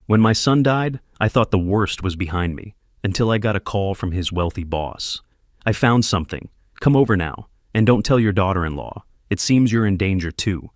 When my son died, I thought the worst was behind me, until I got a call from his wealthy boss. I found something. Come over now, and don't tell your daughter-in-law. It seems you're in danger too.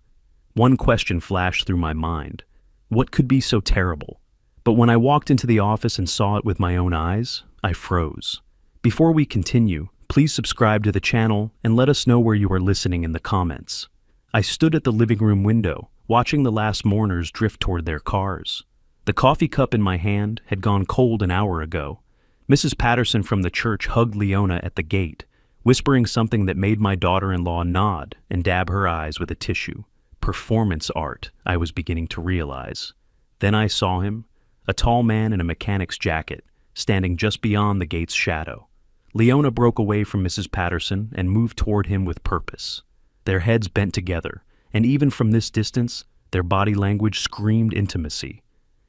One question flashed through my mind. What could be so terrible? But when I walked into the office and saw it with my own eyes, I froze. Before we continue, please subscribe to the channel and let us know where you are listening in the comments. I stood at the living room window, watching the last mourners drift toward their cars. The coffee cup in my hand had gone cold an hour ago. Mrs. Patterson from the church hugged Leona at the gate, whispering something that made my daughter-in-law nod and dab her eyes with a tissue. Performance art, I was beginning to realize. Then I saw him, a tall man in a mechanic's jacket, standing just beyond the gate's shadow. Leona broke away from Mrs. Patterson and moved toward him with purpose. Their heads bent together, and even from this distance, their body language screamed intimacy.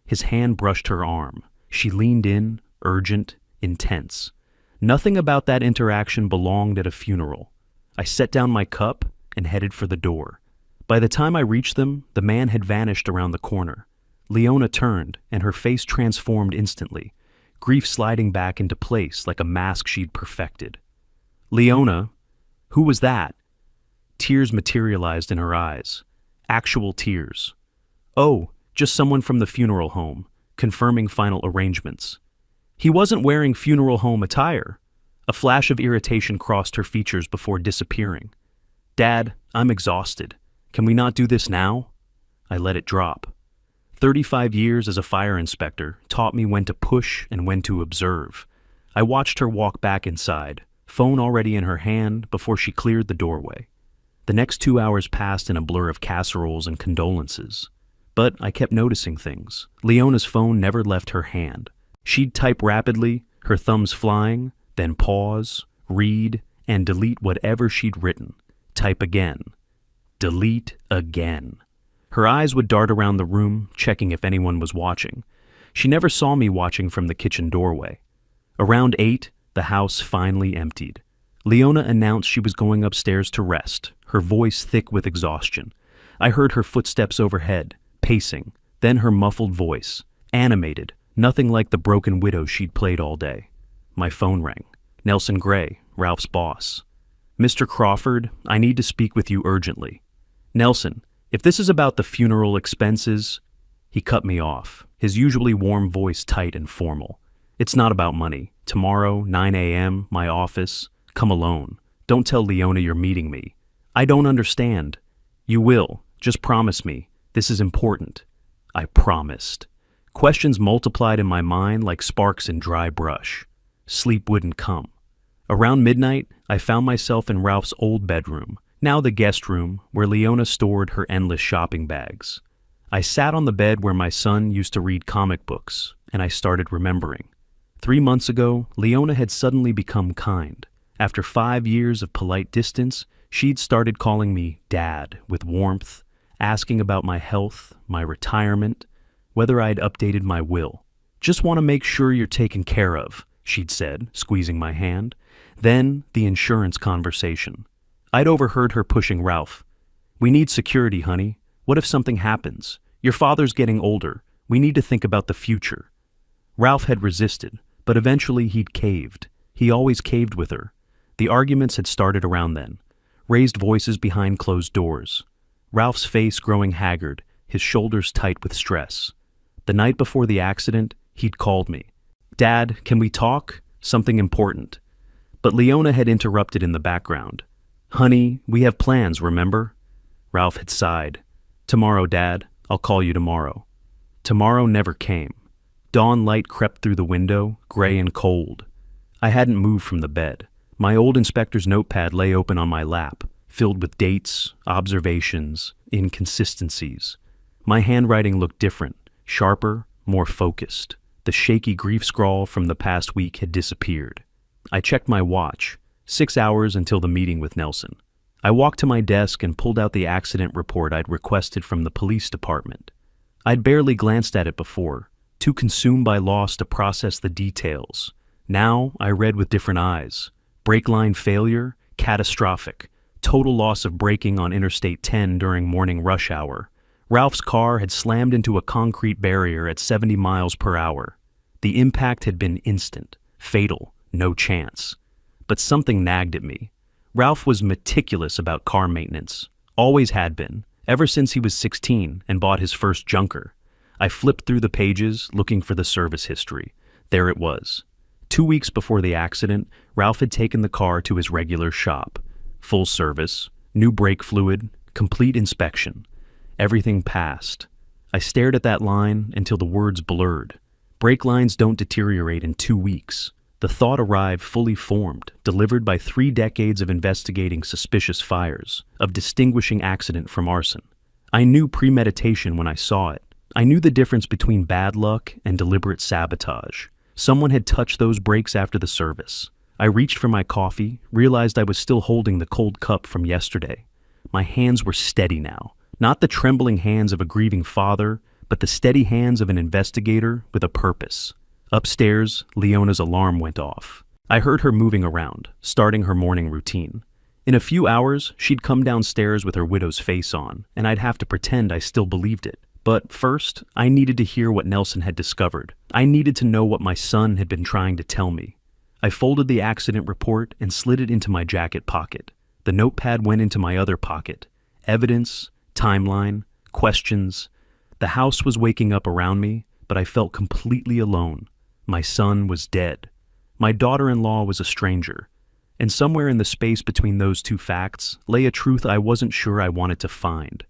His hand brushed her arm. She leaned in, urgent, intense. Nothing about that interaction belonged at a funeral. I set down my cup and headed for the door. By the time I reached them, the man had vanished around the corner. Leona turned, and her face transformed instantly, grief sliding back into place like a mask she'd perfected. Leona? Who was that? Tears materialized in her eyes. Actual tears. Oh, just someone from the funeral home, confirming final arrangements. He wasn't wearing funeral home attire. A flash of irritation crossed her features before disappearing. Dad, I'm exhausted. Can we not do this now? I let it drop. 35 years as a fire inspector taught me when to push and when to observe. I watched her walk back inside, phone already in her hand, before she cleared the doorway. The next 2 hours passed in a blur of casseroles and condolences. But I kept noticing things. Leona's phone never left her hand. She'd type rapidly, her thumbs flying, then pause, read, and delete whatever she'd written. Type again. Delete again. Her eyes would dart around the room, checking if anyone was watching. She never saw me watching from the kitchen doorway. Around 8, the house finally emptied. Leona announced she was going upstairs to rest, her voice thick with exhaustion. I heard her footsteps overhead, pacing, then her muffled voice, animated, nothing like the broken widow she'd played all day. My phone rang. Nelson Gray, Ralph's boss. Mr. Crawford, I need to speak with you urgently. Nelson, if this is about the funeral expenses... He cut me off, his usually warm voice tight and formal. It's not about money. Tomorrow, 9 a.m., my office. Come alone. Don't tell Leona you're meeting me. I don't understand. You will. Just promise me. This is important. I promised. Questions multiplied in my mind like sparks in dry brush. Sleep wouldn't come. Around midnight, I found myself in Ralph's old bedroom, now the guest room, where Leona stored her endless shopping bags. I sat on the bed where my son used to read comic books, and I started remembering. 3 months ago, Leona had suddenly become kind. After 5 years of polite distance, she'd started calling me Dad with warmth, asking about my health, my retirement, whether I'd updated my will. Just want to make sure you're taken care of, she'd said, squeezing my hand. Then the insurance conversation. I'd overheard her pushing Ralph. We need security, honey. What if something happens? Your father's getting older. We need to think about the future. Ralph had resisted, but eventually he'd caved. He always caved with her. The arguments had started around then. Raised voices behind closed doors. Ralph's face growing haggard, his shoulders tight with stress. The night before the accident, he'd called me. Dad, can we talk? Something important. But Leona had interrupted in the background. Honey, we have plans, remember? Ralph had sighed. Tomorrow, Dad. I'll call you tomorrow. Tomorrow never came. Dawn light crept through the window, gray and cold. I hadn't moved from the bed. My old inspector's notepad lay open on my lap, filled with dates, observations, inconsistencies. My handwriting looked different, sharper, more focused. The shaky grief scrawl from the past week had disappeared. I checked my watch. 6 hours until the meeting with Nelson. I walked to my desk and pulled out the accident report I'd requested from the police department. I'd barely glanced at it before, too consumed by loss to process the details. Now I read with different eyes. Brake line failure, catastrophic. Total loss of braking on Interstate 10 during morning rush hour. Ralph's car had slammed into a concrete barrier at 70 miles per hour. The impact had been instant, fatal, no chance. But something nagged at me. Ralph was meticulous about car maintenance, always had been, ever since he was 16 and bought his first junker. I flipped through the pages, looking for the service history. There it was. 2 weeks before the accident, Ralph had taken the car to his regular shop. Full service, new brake fluid, complete inspection. Everything passed. I stared at that line until the words blurred. Brake lines don't deteriorate in 2 weeks. The thought arrived fully formed, delivered by 3 decades of investigating suspicious fires, of distinguishing accident from arson. I knew premeditation when I saw it. I knew the difference between bad luck and deliberate sabotage. Someone had touched those brakes after the service. I reached for my coffee, realized I was still holding the cold cup from yesterday. My hands were steady now. Not the trembling hands of a grieving father, but the steady hands of an investigator with a purpose. Upstairs, Leona's alarm went off. I heard her moving around, starting her morning routine. In a few hours, she'd come downstairs with her widow's face on, and I'd have to pretend I still believed it. But first, I needed to hear what Nelson had discovered. I needed to know what my son had been trying to tell me. I folded the accident report and slid it into my jacket pocket. The notepad went into my other pocket. Evidence, timeline, questions. The house was waking up around me, but I felt completely alone. My son was dead. My daughter-in-law was a stranger. And somewhere in the space between those two facts lay a truth I wasn't sure I wanted to find.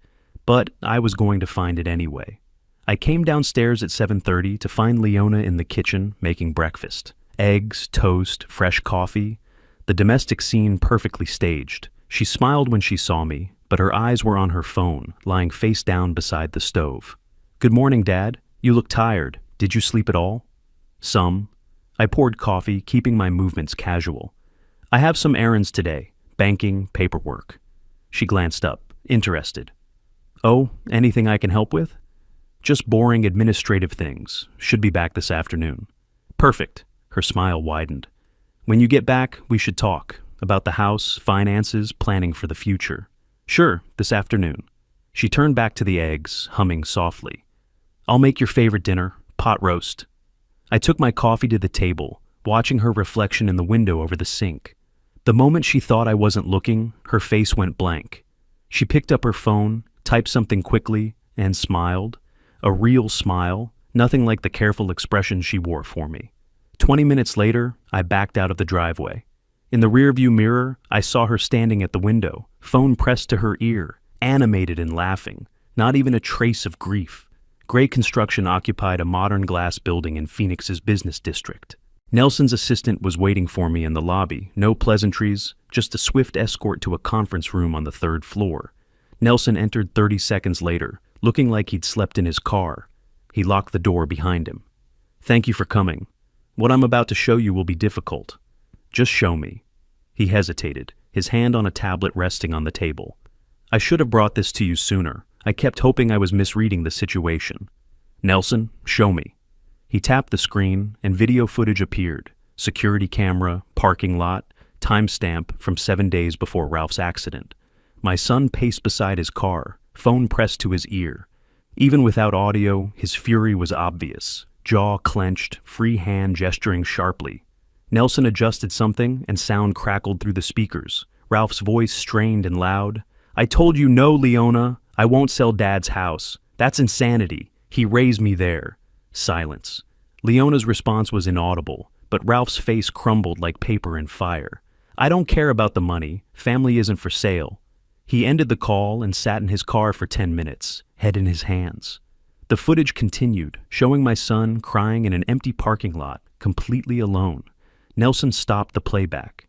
But I was going to find it anyway. I came downstairs at 7:30 to find Leona in the kitchen making breakfast. Eggs, toast, fresh coffee. The domestic scene perfectly staged. She smiled when she saw me, but her eyes were on her phone, lying face down beside the stove. "Good morning, Dad. You look tired. Did you sleep at all?" "Some." I poured coffee, keeping my movements casual. "I have some errands today. Banking, paperwork." She glanced up, interested. "Oh, anything I can help with?" "Just boring administrative things. Should be back this afternoon." "Perfect." Her smile widened. "When you get back, we should talk. About the house, finances, planning for the future." "Sure, this afternoon." She turned back to the eggs, humming softly. "I'll make your favorite dinner, pot roast." I took my coffee to the table, watching her reflection in the window over the sink. The moment she thought I wasn't looking, her face went blank. She picked up her phone, typed something quickly, and smiled. A real smile, nothing like the careful expression she wore for me. 20 minutes later, I backed out of the driveway. In the rearview mirror, I saw her standing at the window, phone pressed to her ear, animated and laughing, not even a trace of grief. Gray Construction occupied a modern glass building in Phoenix's business district. Nelson's assistant was waiting for me in the lobby, no pleasantries, just a swift escort to a conference room on the 3rd floor. Nelson entered 30 seconds later, looking like he'd slept in his car. He locked the door behind him. "Thank you for coming. What I'm about to show you will be difficult. Just show me." He hesitated, his hand on a tablet resting on the table. "I should have brought this to you sooner. I kept hoping I was misreading the situation." "Nelson, show me." He tapped the screen, and video footage appeared. Security camera, parking lot, timestamp from 7 days before Ralph's accident. My son paced beside his car, phone pressed to his ear. Even without audio, his fury was obvious. Jaw clenched, free hand gesturing sharply. Nelson adjusted something, and sound crackled through the speakers. Ralph's voice strained and loud. "I told you no, Leona. I won't sell Dad's house. That's insanity. He raised me there." Silence. Leona's response was inaudible, but Ralph's face crumbled like paper in fire. "I don't care about the money. Family isn't for sale." He ended the call and sat in his car for 10 minutes, head in his hands. The footage continued, showing my son crying in an empty parking lot, completely alone. Nelson stopped the playback.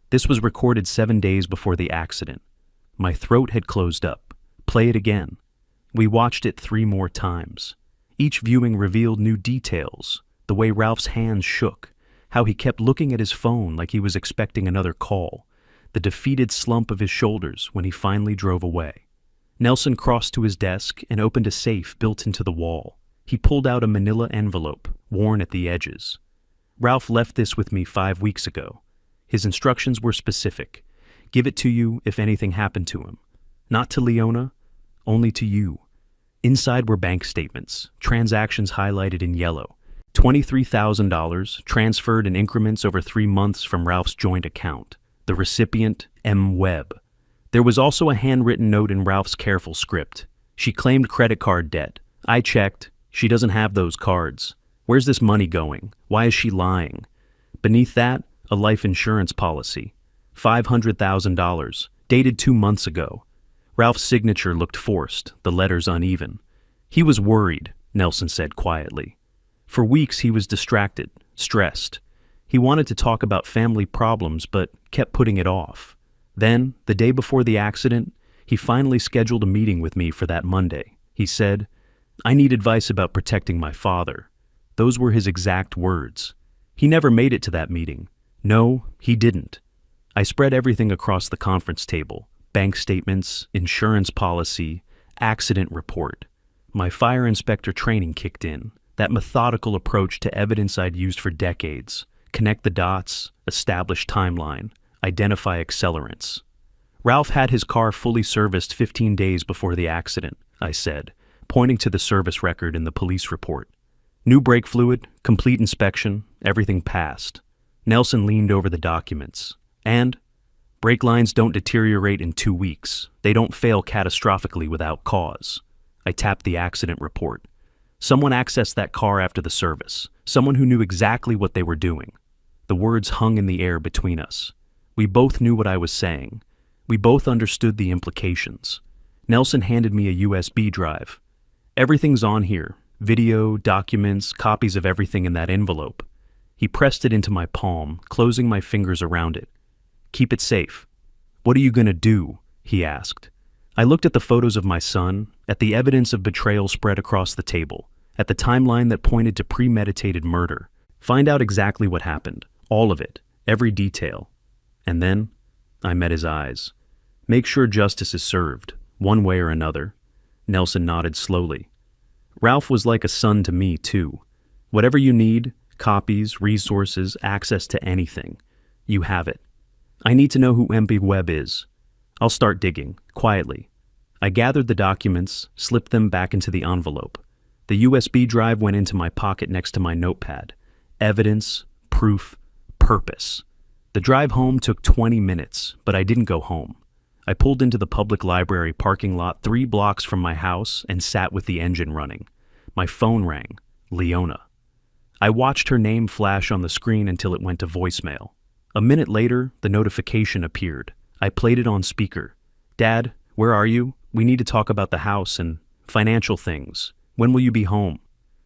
This was recorded 7 days before the accident. My throat had closed up. Play it again. We watched it 3 more times. Each viewing revealed new details, the way Ralph's hands shook, how he kept looking at his phone like he was expecting another call, the defeated slump of his shoulders when he finally drove away. Nelson crossed to his desk and opened a safe built into the wall. He pulled out a manila envelope, worn at the edges. "Ralph left this with me 5 weeks ago. His instructions were specific. Give it to you if anything happened to him. Not to Leona, only to you. Inside were bank statements, transactions highlighted in yellow. $23,000 transferred in increments over 3 months from Ralph's joint account. The recipient, M. Webb. There was also a handwritten note in Ralph's careful script. She claimed credit card debt. I checked. She doesn't have those cards. Where's this money going? Why is she lying? Beneath that, a life insurance policy. $500,000, dated 2 months ago. Ralph's signature looked forced, the letters uneven. He was worried, Nelson said quietly. For weeks he was distracted, stressed. He wanted to talk about family problems but kept putting it off. Then, the day before the accident, he finally scheduled a meeting with me for that Monday. He said, "I need advice about protecting my father." Those were his exact words. He never made it to that meeting. No, he didn't. I spread everything across the conference table: bank statements, insurance policy, accident report. My fire inspector training kicked in, that methodical approach to evidence I'd used for decades. Connect the dots, establish timeline, identify accelerants. Ralph had his car fully serviced 15 days before the accident, I said, pointing to the service record in the police report. New brake fluid, complete inspection, everything passed. Nelson leaned over the documents. And brake lines don't deteriorate in 2 weeks. They don't fail catastrophically without cause. I tapped the accident report. Someone accessed that car after the service. Someone who knew exactly what they were doing. The words hung in the air between us. We both knew what I was saying. We both understood the implications. Nelson handed me a USB drive. Everything's on here. Video, documents, copies of everything in that envelope. He pressed it into my palm, closing my fingers around it. Keep it safe. What are you gonna do? He asked. I looked at the photos of my son, at the evidence of betrayal spread across the table, at the timeline that pointed to premeditated murder. Find out exactly what happened. All of it. Every detail. And then, I met his eyes. Make sure justice is served, one way or another. Nelson nodded slowly. Ralph was like a son to me, too. Whatever you need, copies, resources, access to anything, you have it. I need to know who MP Webb is. I'll start digging, quietly. I gathered the documents, slipped them back into the envelope. The USB drive went into my pocket next to my notepad. Evidence, proof, purpose. The drive home took 20 minutes, but I didn't go home. I pulled into the public library parking lot 3 blocks from my house and sat with the engine running. My phone rang. Leona. I watched her name flash on the screen until it went to voicemail. A minute later, the notification appeared. I played it on speaker. Dad, where are you? We need to talk about the house and financial things. When will you be home?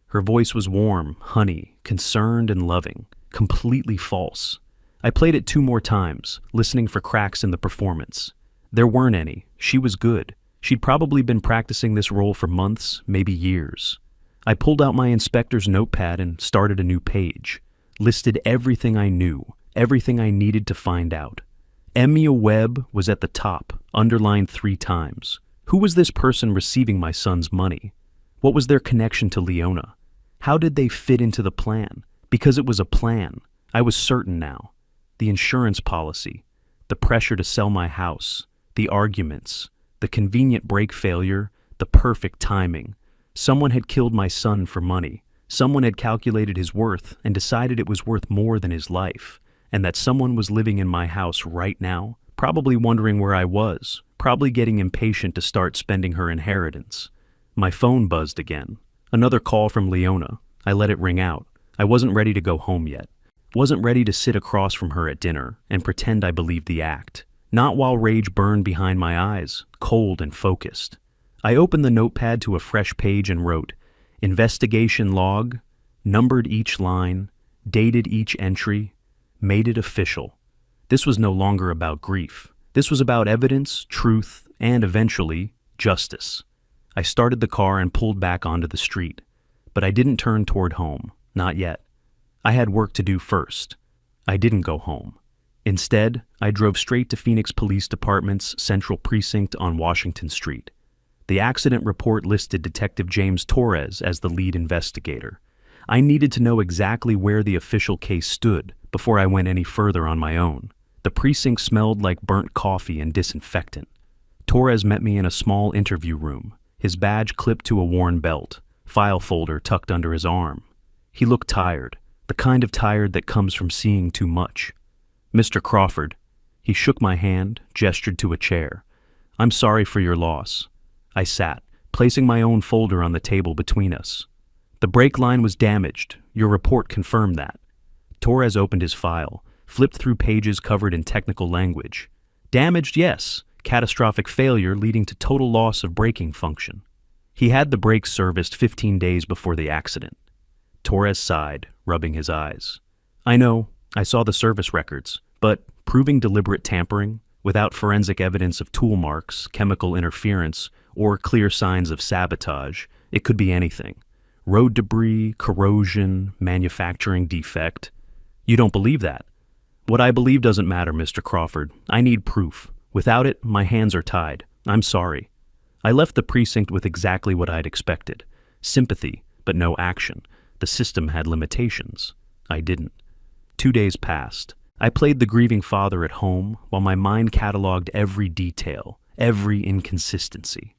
Her voice was warm, honey, concerned and loving. Completely false. I played it 2 more times, listening for cracks in the performance. There weren't any. She was good. She'd probably been practicing this role for months, maybe years. I pulled out my inspector's notepad and started a new page. Listed everything I knew, everything I needed to find out. Emia Webb was at the top, underlined 3 times. Who was this person receiving my son's money? What was their connection to Leona? How did they fit into the plan? Because it was a plan. I was certain now. The insurance policy, the pressure to sell my house, the arguments, the convenient brake failure, the perfect timing. Someone had killed my son for money. Someone had calculated his worth and decided it was worth more than his life, and that someone was living in my house right now, probably wondering where I was, probably getting impatient to start spending her inheritance. My phone buzzed again. Another call from Leona. I let it ring out. I wasn't ready to go home yet. Wasn't ready to sit across from her at dinner and pretend I believed the act. Not while rage burned behind my eyes, cold and focused. I opened the notepad to a fresh page and wrote, investigation log, numbered each line, dated each entry, made it official. This was no longer about grief. This was about evidence, truth, and eventually, justice. I started the car and pulled back onto the street. But I didn't turn toward home, not yet. I had work to do first. I didn't go home. Instead, I drove straight to Phoenix Police Department's Central Precinct on Washington Street. The accident report listed Detective James Torres as the lead investigator. I needed to know exactly where the official case stood before I went any further on my own. The precinct smelled like burnt coffee and disinfectant. Torres met me in a small interview room. his badge clipped to a worn belt, file folder tucked under his arm. He looked tired, the kind of tired that comes from seeing too much. "Mr. Crawford." He shook my hand, gestured to a chair. "I'm sorry for your loss." I sat, placing my own folder on the table between us. "The brake line was damaged. Your report confirmed that." Torres opened his file, flipped through pages covered in technical language. "Damaged, yes. Catastrophic failure leading to total loss of braking function." He had the brakes serviced 15 days before the accident. Torres sighed, rubbing his eyes. "I know, I saw the service records, but proving deliberate tampering, without forensic evidence of tool marks, chemical interference, or clear signs of sabotage, it could be anything. Road debris, corrosion, manufacturing defect. You don't believe that?" "What I believe doesn't matter, Mr. Crawford. I need proof. Without it, my hands are tied. I'm sorry." I left the precinct with exactly what I'd expected. Sympathy, but no action. The system had limitations. I didn't. 2 days passed. I played the grieving father at home while my mind cataloged every detail, every inconsistency.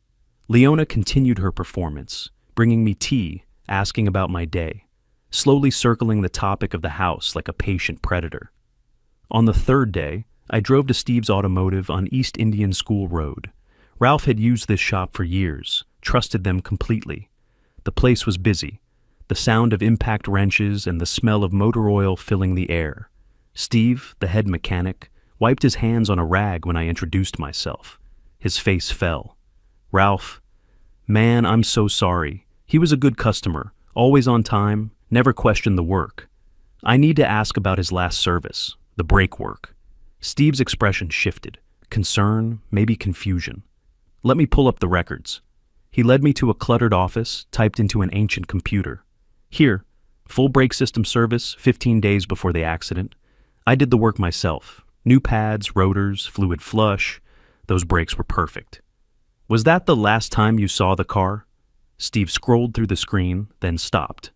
Leona continued her performance, bringing me tea, asking about my day, slowly circling the topic of the house like a patient predator. On the third day, I drove to Steve's Automotive on East Indian School Road. Ralph had used this shop for years, trusted them completely. The place was busy, the sound of impact wrenches and the smell of motor oil filling the air. Steve, the head mechanic, wiped his hands on a rag when I introduced myself. His face fell. "Ralph, man, I'm so sorry. He was a good customer, always on time, never questioned the work. I need to ask about his last service, the brake work." Steve's expression shifted. Concern, maybe confusion. "Let me pull up the records." He led me to a cluttered office, typed into an ancient computer. "Here, full brake system service 15 days before the accident. I did the work myself. New pads, rotors, fluid flush. Those brakes were perfect." "Was that the last time you saw the car?" Steve scrolled through the screen, then stopped.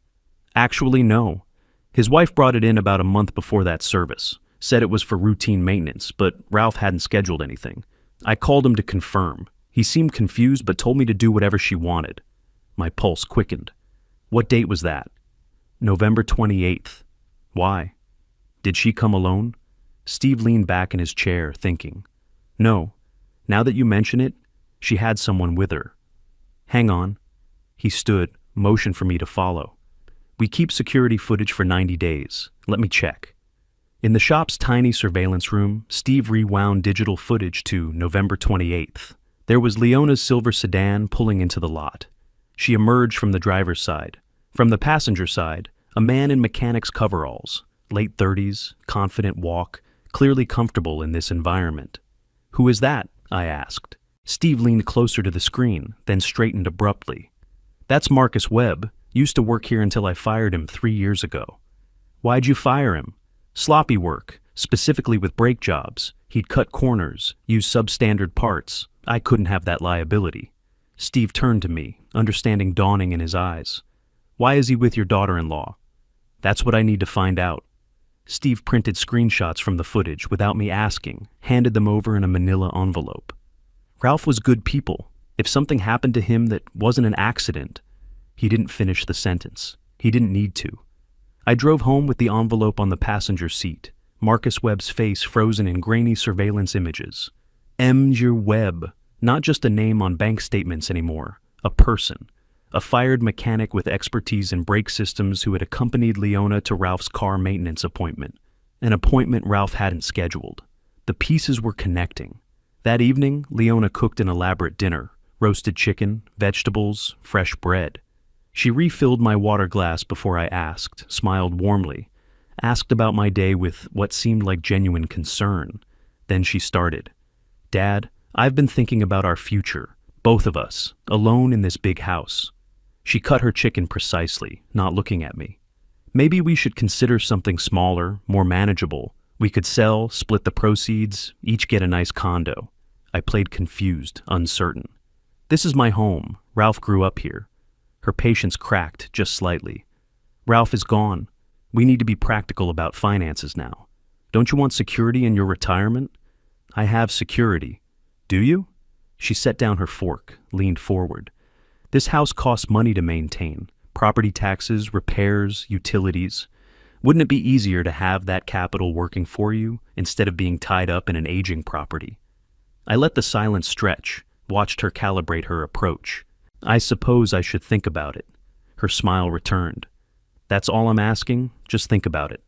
"Actually, no. His wife brought it in about a month before that service. Said it was for routine maintenance, but Ralph hadn't scheduled anything. I called him to confirm. He seemed confused but told me to do whatever she wanted." My pulse quickened. "What date was that?" "November 28th. Why? Did she come alone?" Steve leaned back in his chair, thinking. "No. Now that you mention it, she had someone with her." "Hang on." He stood, motioned for me to follow. "We keep security footage for 90 days. Let me check." In the shop's tiny surveillance room, Steve rewound digital footage to November 28th. There was Leona's silver sedan pulling into the lot. She emerged from the driver's side. From the passenger side, a man in mechanic's coveralls, late 30s, confident walk, clearly comfortable in this environment. "Who is that?" I asked. Steve leaned closer to the screen, then straightened abruptly. "That's Marcus Webb. Used to work here until I fired him 3 years ago." "Why'd you fire him?" "Sloppy work, specifically with brake jobs. He'd cut corners, use substandard parts. I couldn't have that liability." Steve turned to me, understanding dawning in his eyes. "Why is he with your daughter-in-law?" "That's what I need to find out." Steve printed screenshots from the footage without me asking, handed them over in a manila envelope. "Ralph was good people. If something happened to him that wasn't an accident..." He didn't finish the sentence. He didn't need to. I drove home with the envelope on the passenger seat, Marcus Webb's face frozen in grainy surveillance images. Mjer Webb, not just a name on bank statements anymore, a person. A fired mechanic with expertise in brake systems who had accompanied Leona to Ralph's car maintenance appointment. An appointment Ralph hadn't scheduled. The pieces were connecting. That evening, Leona cooked an elaborate dinner, roasted chicken, vegetables, fresh bread. She refilled my water glass before I asked, smiled warmly, asked about my day with what seemed like genuine concern. Then she started. "Dad, I've been thinking about our future, both of us, alone in this big house." She cut her chicken precisely, not looking at me. "Maybe we should consider something smaller, more manageable. We could sell, split the proceeds, each get a nice condo." I played confused, uncertain. "This is my home. Ralph grew up here." Her patience cracked just slightly. "Ralph is gone. We need to be practical about finances now. Don't you want security in your retirement?" "I have security." "Do you?" She set down her fork, leaned forward. This house costs money to maintain. Property taxes, repairs, utilities. Wouldn't it be easier to have that capital working for you instead of being tied up in an aging property? I let the silence stretch, watched her calibrate her approach. I suppose I should think about it. Her smile returned. That's all I'm asking, just think about it.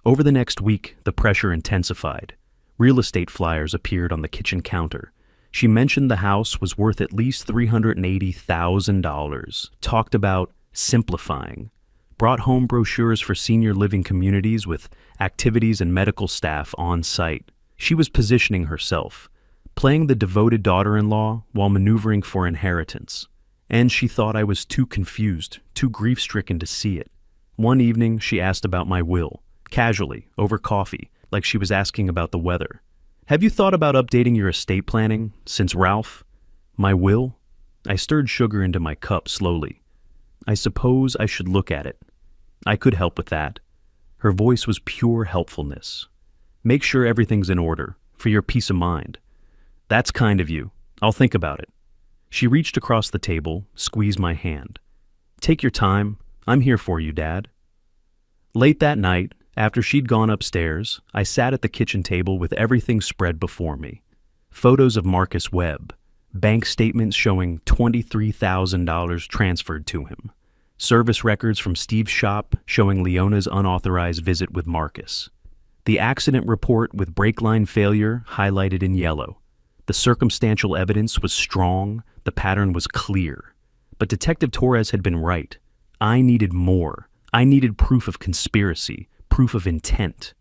Over the next week, the pressure intensified. Real estate flyers appeared on the kitchen counter. She mentioned the house was worth at least $380,000, talked about simplifying, brought home brochures for senior living communities with activities and medical staff on site. She was positioning herself, playing the devoted daughter-in-law while maneuvering for inheritance. And she thought I was too confused, too grief-stricken to see it. One evening, she asked about my will, casually, over coffee, like she was asking about the weather. Have you thought about updating your estate planning since Ralph? My will? I stirred sugar into my cup slowly. I suppose I should look at it. I could help with that. Her voice was pure helpfulness. Make sure everything's in order, for your peace of mind. That's kind of you. I'll think about it. She reached across the table, squeezed my hand. Take your time. I'm here for you, Dad. Late that night, after she'd gone upstairs, I sat at the kitchen table with everything spread before me. Photos of Marcus Webb, bank statements showing $23,000 transferred to him, service records from Steve's shop showing Leona's unauthorized visit with Marcus, the accident report with brake line failure highlighted in yellow. The circumstantial evidence was strong, the pattern was clear. But Detective Torres had been right. I needed more. I needed proof of conspiracy, proof of intent,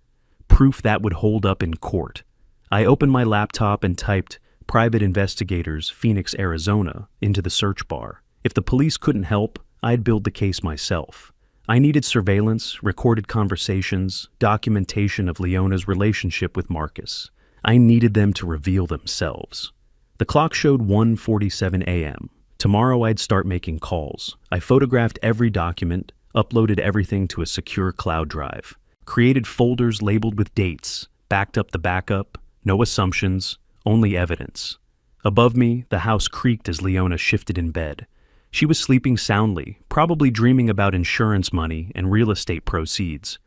proof that would hold up in court. I opened my laptop and typed "Private Investigators, Phoenix, Arizona" into the search bar. If the police couldn't help, I'd build the case myself. I needed surveillance, recorded conversations, documentation of Leona's relationship with Marcus. I needed them to reveal themselves. The clock showed 1:47 a.m. Tomorrow I'd start making calls. I photographed every document, uploaded everything to a secure cloud drive, created folders labeled with dates, backed up the backup, no assumptions, only evidence. Above me, the house creaked as Leona shifted in bed. She was sleeping soundly, probably dreaming about insurance money and real estate proceeds.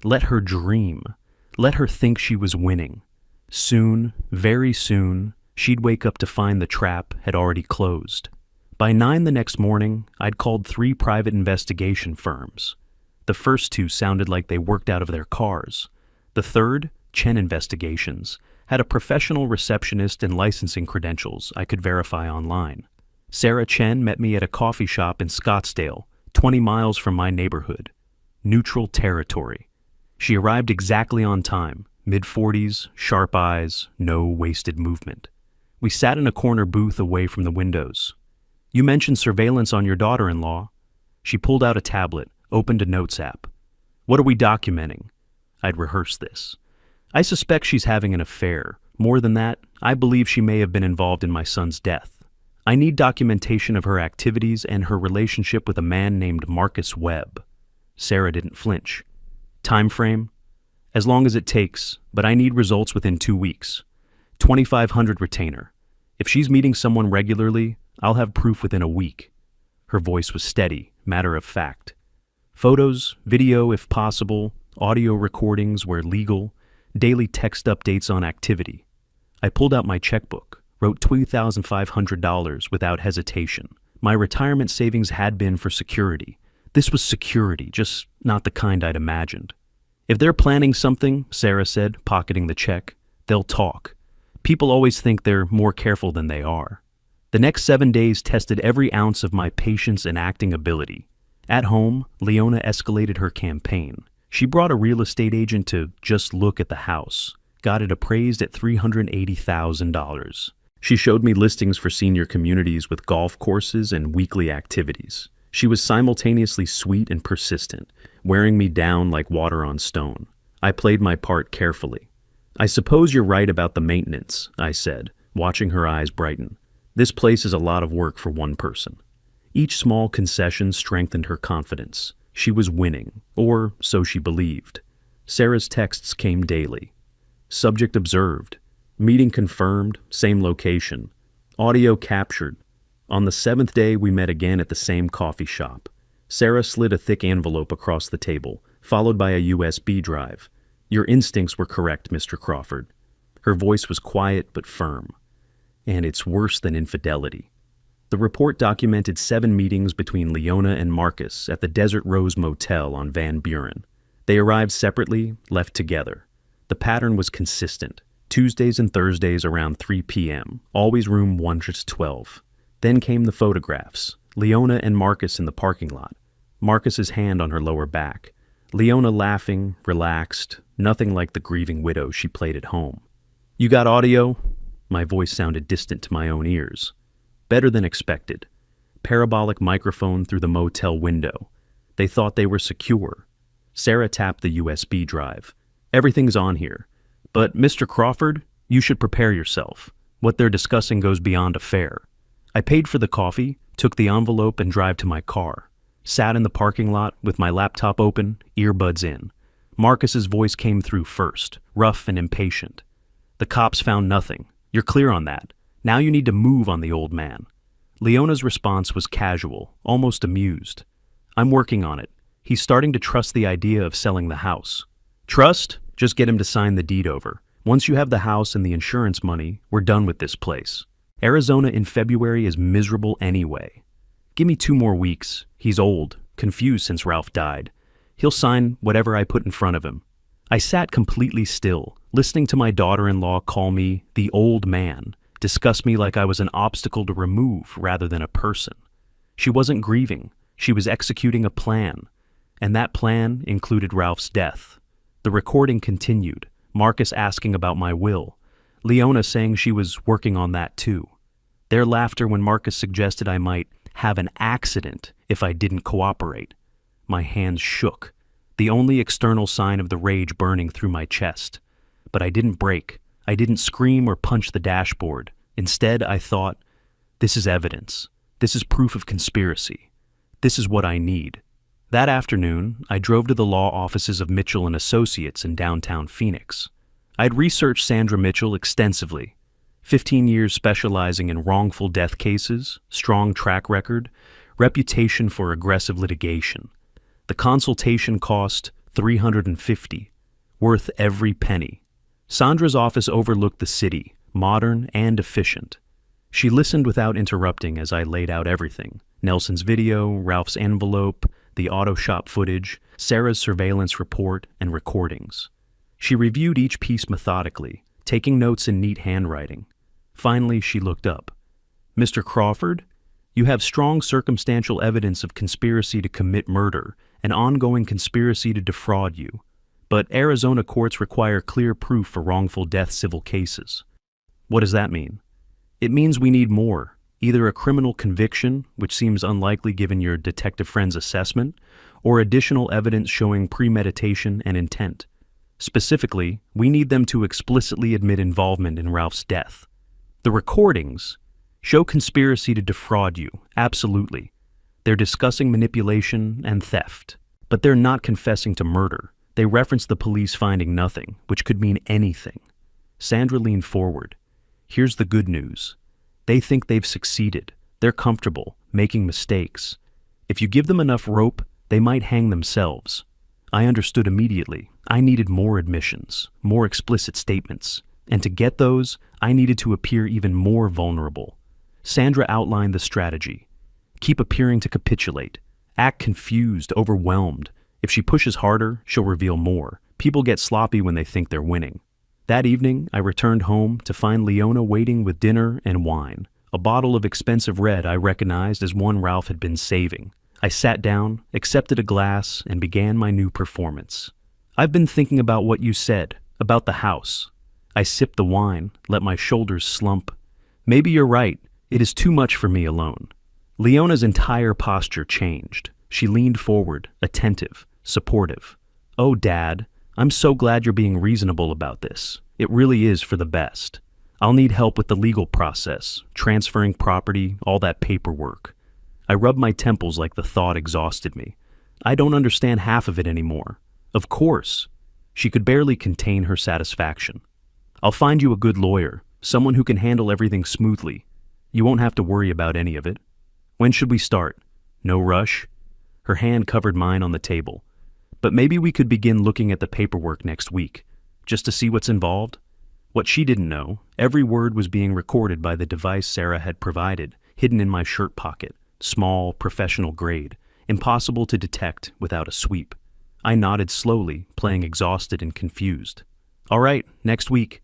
Let her dream. Let her think she was winning. Soon, very soon, she'd wake up to find the trap had already closed. By 9 the next morning, I'd called 3 private investigation firms. The first 2 sounded like they worked out of their cars. The third, Chen Investigations, had a professional receptionist and licensing credentials I could verify online. Sarah Chen met me at a coffee shop in Scottsdale, 20 miles from my neighborhood. Neutral territory. She arrived exactly on time, mid-40s, sharp eyes, no wasted movement. We sat in a corner booth away from the windows. You mentioned surveillance on your daughter-in-law. She pulled out a tablet, opened a notes app. What are we documenting? I'd rehearsed this. I suspect she's having an affair. More than that, I believe she may have been involved in my son's death. I need documentation of her activities and her relationship with a man named Marcus Webb. Sarah didn't flinch. Time frame? As long as it takes, but I need results within 2 weeks. 2,500 retainer. If she's meeting someone regularly, I'll have proof within a week. Her voice was steady, matter of fact. Photos, video if possible, audio recordings where legal, daily text updates on activity. I pulled out my checkbook, wrote $2,500 without hesitation. My retirement savings had been for security. This was security, just not the kind I'd imagined. If they're planning something, Sarah said, pocketing the check, they'll talk. People always think they're more careful than they are. The next 7 days tested every ounce of my patience and acting ability. At home, Leona escalated her campaign. She brought a real estate agent to just look at the house, got it appraised at $380,000. She showed me listings for senior communities with golf courses and weekly activities. She was simultaneously sweet and persistent, wearing me down like water on stone. I played my part carefully. I suppose you're right about the maintenance, I said, watching her eyes brighten. This place is a lot of work for one person. Each small concession strengthened her confidence. She was winning, or so she believed. Sarah's texts came daily. Subject observed. Meeting confirmed, same location. Audio captured. On the seventh day, we met again at the same coffee shop. Sarah slid a thick envelope across the table, followed by a USB drive. Your instincts were correct, Mr. Crawford. Her voice was quiet but firm. And it's worse than infidelity. The report documented 7 meetings between Leona and Marcus at the Desert Rose Motel on Van Buren. They arrived separately, left together. The pattern was consistent. Tuesdays and Thursdays around 3 p.m., always room 112. Then came the photographs. Leona and Marcus in the parking lot. Marcus's hand on her lower back. Leona laughing, relaxed, nothing like the grieving widow she played at home. You got audio? My voice sounded distant to my own ears. Better than expected. Parabolic microphone through the motel window. They thought they were secure. Sarah tapped the USB drive. Everything's on here. But, Mr. Crawford, you should prepare yourself. What they're discussing goes beyond a fare. I paid for the coffee, took the envelope and drive to my car. Sat in the parking lot with my laptop open, earbuds in. Marcus's voice came through first, rough and impatient. The cops found nothing. You're clear on that. Now you need to move on the old man. Leona's response was casual, almost amused. I'm working on it. He's starting to trust the idea of selling the house. Trust? Just get him to sign the deed over. Once you have the house and the insurance money, we're done with this place. Arizona in February is miserable anyway. Give me 2 more weeks. He's old, confused since Ralph died. He'll sign whatever I put in front of him. I sat completely still, listening to my daughter-in-law call me the old man, discuss me like I was an obstacle to remove rather than a person. She wasn't grieving. She was executing a plan. And that plan included Ralph's death. The recording continued, Marcus asking about my will, Leona saying she was working on that too. Their laughter when Marcus suggested I might have an accident if I didn't cooperate. My hands shook, the only external sign of the rage burning through my chest. But I didn't break. I didn't scream or punch the dashboard. Instead, I thought, this is evidence. This is proof of conspiracy. This is what I need. That afternoon, I drove to the law offices of Mitchell & Associates in downtown Phoenix. I'd researched Sandra Mitchell extensively. 15 years specializing in wrongful death cases, strong track record, reputation for aggressive litigation. The consultation cost $350, worth every penny. Sandra's office overlooked the city, modern and efficient. She listened without interrupting as I laid out everything. Nelson's video, Ralph's envelope, the auto shop footage, Sarah's surveillance report, and recordings. She reviewed each piece methodically, taking notes in neat handwriting. Finally, she looked up. Mr. Crawford, you have strong circumstantial evidence of conspiracy to commit murder, an ongoing conspiracy to defraud you. But Arizona courts require clear proof for wrongful death civil cases. What does that mean? It means we need more, either a criminal conviction, which seems unlikely given your detective friend's assessment, or additional evidence showing premeditation and intent. Specifically, we need them to explicitly admit involvement in Ralph's death. The recordings show conspiracy to defraud you, absolutely. They're discussing manipulation and theft, but they're not confessing to murder. They reference the police finding nothing, which could mean anything. Sandra leaned forward. Here's the good news. They think they've succeeded. They're comfortable, making mistakes. If you give them enough rope, they might hang themselves. I understood immediately. I needed more admissions, more explicit statements. And to get those, I needed to appear even more vulnerable. Sandra outlined the strategy. Keep appearing to capitulate. Act confused, overwhelmed. If she pushes harder, she'll reveal more. People get sloppy when they think they're winning. That evening, I returned home to find Leona waiting with dinner and wine, a bottle of expensive red I recognized as one Ralph had been saving. I sat down, accepted a glass, and began my new performance. I've been thinking about what you said, about the house. I sipped the wine, let my shoulders slump. Maybe you're right. It is too much for me alone. Leona's entire posture changed. She leaned forward, attentive, supportive. Oh, Dad, I'm so glad you're being reasonable about this. It really is for the best. I'll need help with the legal process, transferring property, all that paperwork. I rubbed my temples like the thought exhausted me. I don't understand half of it anymore. Of course. She could barely contain her satisfaction. I'll find you a good lawyer, someone who can handle everything smoothly. You won't have to worry about any of it. When should we start? No rush. Her hand covered mine on the table. But maybe we could begin looking at the paperwork next week, just to see what's involved. What she didn't know, every word was being recorded by the device Sarah had provided, hidden in my shirt pocket, small, professional grade, impossible to detect without a sweep. I nodded slowly, playing exhausted and confused. All right, next week.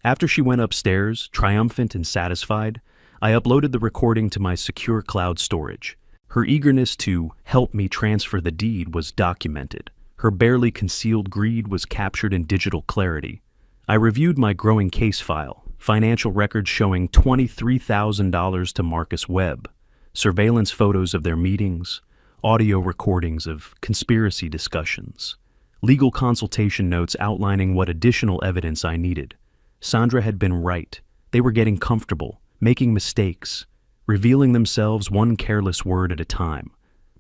After she went upstairs, triumphant and satisfied, I uploaded the recording to my secure cloud storage. Her eagerness to help me transfer the deed was documented. Her barely concealed greed was captured in digital clarity. I reviewed my growing case file, financial records showing $23,000 to Marcus Webb, surveillance photos of their meetings, audio recordings of conspiracy discussions, legal consultation notes outlining what additional evidence I needed. Sandra had been right. They were getting comfortable, making mistakes, revealing themselves one careless word at a time.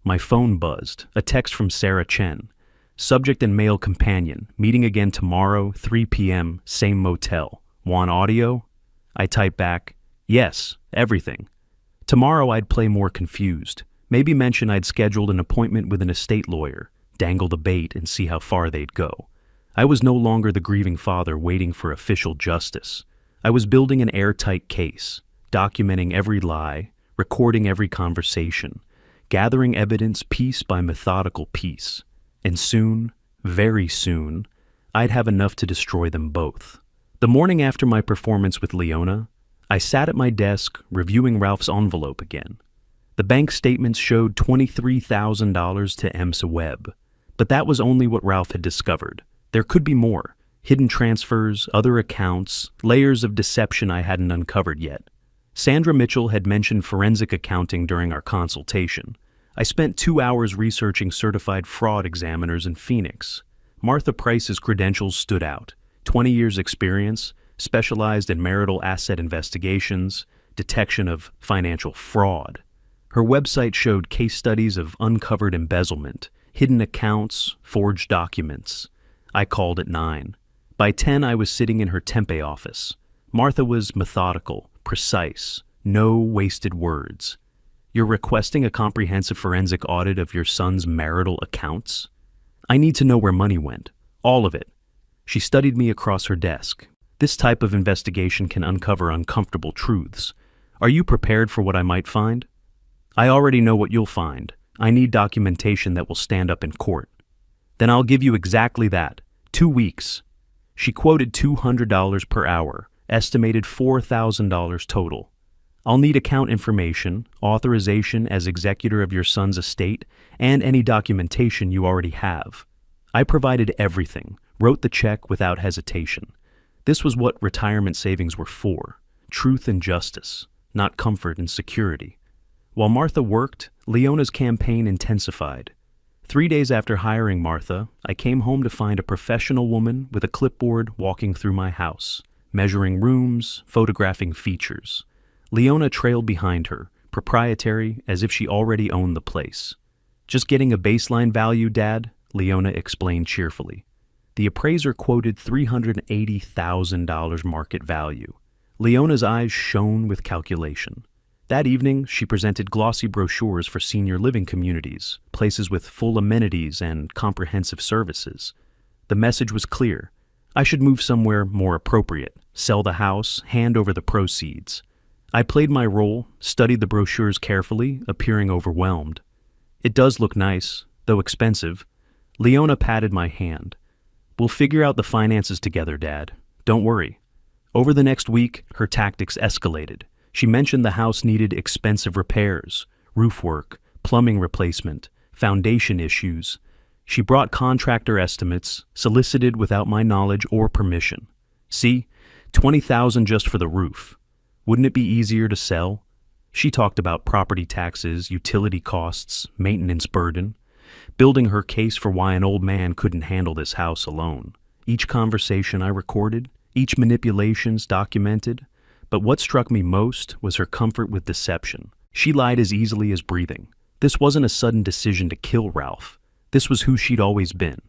My phone buzzed, a text from Sarah Chen. Subject and male companion, meeting again tomorrow, 3 p.m., same motel. Want audio? I typed back, yes, everything. Tomorrow I'd play more confused. Maybe mention I'd scheduled an appointment with an estate lawyer, dangle the bait and see how far they'd go. I was no longer the grieving father waiting for official justice. I was building an airtight case, documenting every lie, recording every conversation, gathering evidence piece by methodical piece. And soon, very soon, I'd have enough to destroy them both. The morning after my performance with Leona, I sat at my desk reviewing Ralph's envelope again. The bank statements showed $23,000 to EMSA Webb, but that was only what Ralph had discovered. There could be more, hidden transfers, other accounts, layers of deception I hadn't uncovered yet. Sandra Mitchell had mentioned forensic accounting during our consultation. I spent 2 hours researching certified fraud examiners in Phoenix. Martha Price's credentials stood out. 20 years experience, specialized in marital asset investigations, detection of financial fraud. Her website showed case studies of uncovered embezzlement, hidden accounts, forged documents. I called at 9. By 10, I was sitting in her Tempe office. Martha was methodical, precise, no wasted words. You're requesting a comprehensive forensic audit of your son's marital accounts? I need to know where money went. All of it. She studied me across her desk. This type of investigation can uncover uncomfortable truths. Are you prepared for what I might find? I already know what you'll find. I need documentation that will stand up in court. Then I'll give you exactly that. 2 weeks. She quoted $200 per hour, estimated $4,000 total. I'll need account information, authorization as executor of your son's estate, and any documentation you already have. I provided everything, wrote the check without hesitation. This was what retirement savings were for, truth and justice, not comfort and security. While Martha worked, Leona's campaign intensified. 3 days after hiring Martha, I came home to find a professional woman with a clipboard walking through my house, measuring rooms, photographing features. Leona trailed behind her, proprietary as if she already owned the place. Just getting a baseline value, Dad, Leona explained cheerfully. The appraiser quoted $380,000 market value. Leona's eyes shone with calculation. That evening, she presented glossy brochures for senior living communities, places with full amenities and comprehensive services. The message was clear. I should move somewhere more appropriate, sell the house, hand over the proceeds. I played my role, studied the brochures carefully, appearing overwhelmed. It does look nice, though expensive. Leona patted my hand. We'll figure out the finances together, Dad. Don't worry. Over the next week, her tactics escalated. She mentioned the house needed expensive repairs, roof work, plumbing replacement, foundation issues. She brought contractor estimates, solicited without my knowledge or permission. See, $20,000 just for the roof. Wouldn't it be easier to sell? She talked about property taxes, utility costs, maintenance burden, building her case for why an old man couldn't handle this house alone. Each conversation I recorded, each manipulations documented, but what struck me most was her comfort with deception. She lied as easily as breathing. This wasn't a sudden decision to kill Ralph. This was who she'd always been,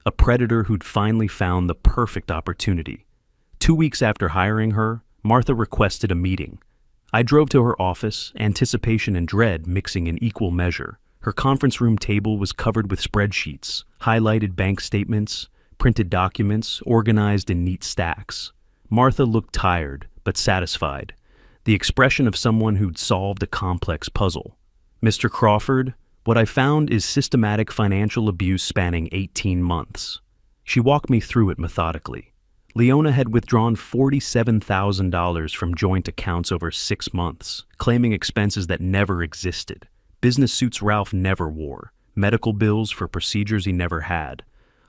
a predator who'd finally found the perfect opportunity. 2 weeks after hiring her, Martha requested a meeting. I drove to her office, anticipation and dread mixing in equal measure. Her conference room table was covered with spreadsheets, highlighted bank statements, printed documents organized in neat stacks. Martha looked tired, but satisfied, the expression of someone who'd solved a complex puzzle. "Mr. Crawford, what I found is systematic financial abuse spanning 18 months. She walked me through it methodically. Leona had withdrawn $47,000 from joint accounts over 6 months, claiming expenses that never existed. Business suits Ralph never wore, medical bills for procedures he never had,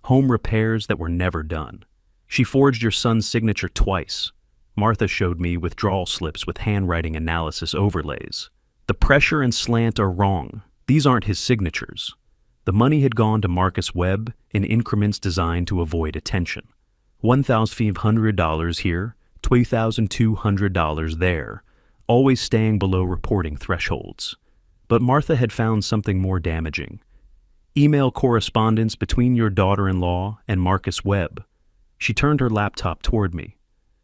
home repairs that were never done. She forged your son's signature twice. Martha showed me withdrawal slips with handwriting analysis overlays. The pressure and slant are wrong. These aren't his signatures. The money had gone to Marcus Webb in increments designed to avoid attention. $1,500 here, $2,200 there, always staying below reporting thresholds. But Martha had found something more damaging. Email correspondence between your daughter-in-law and Marcus Webb. She turned her laptop toward me.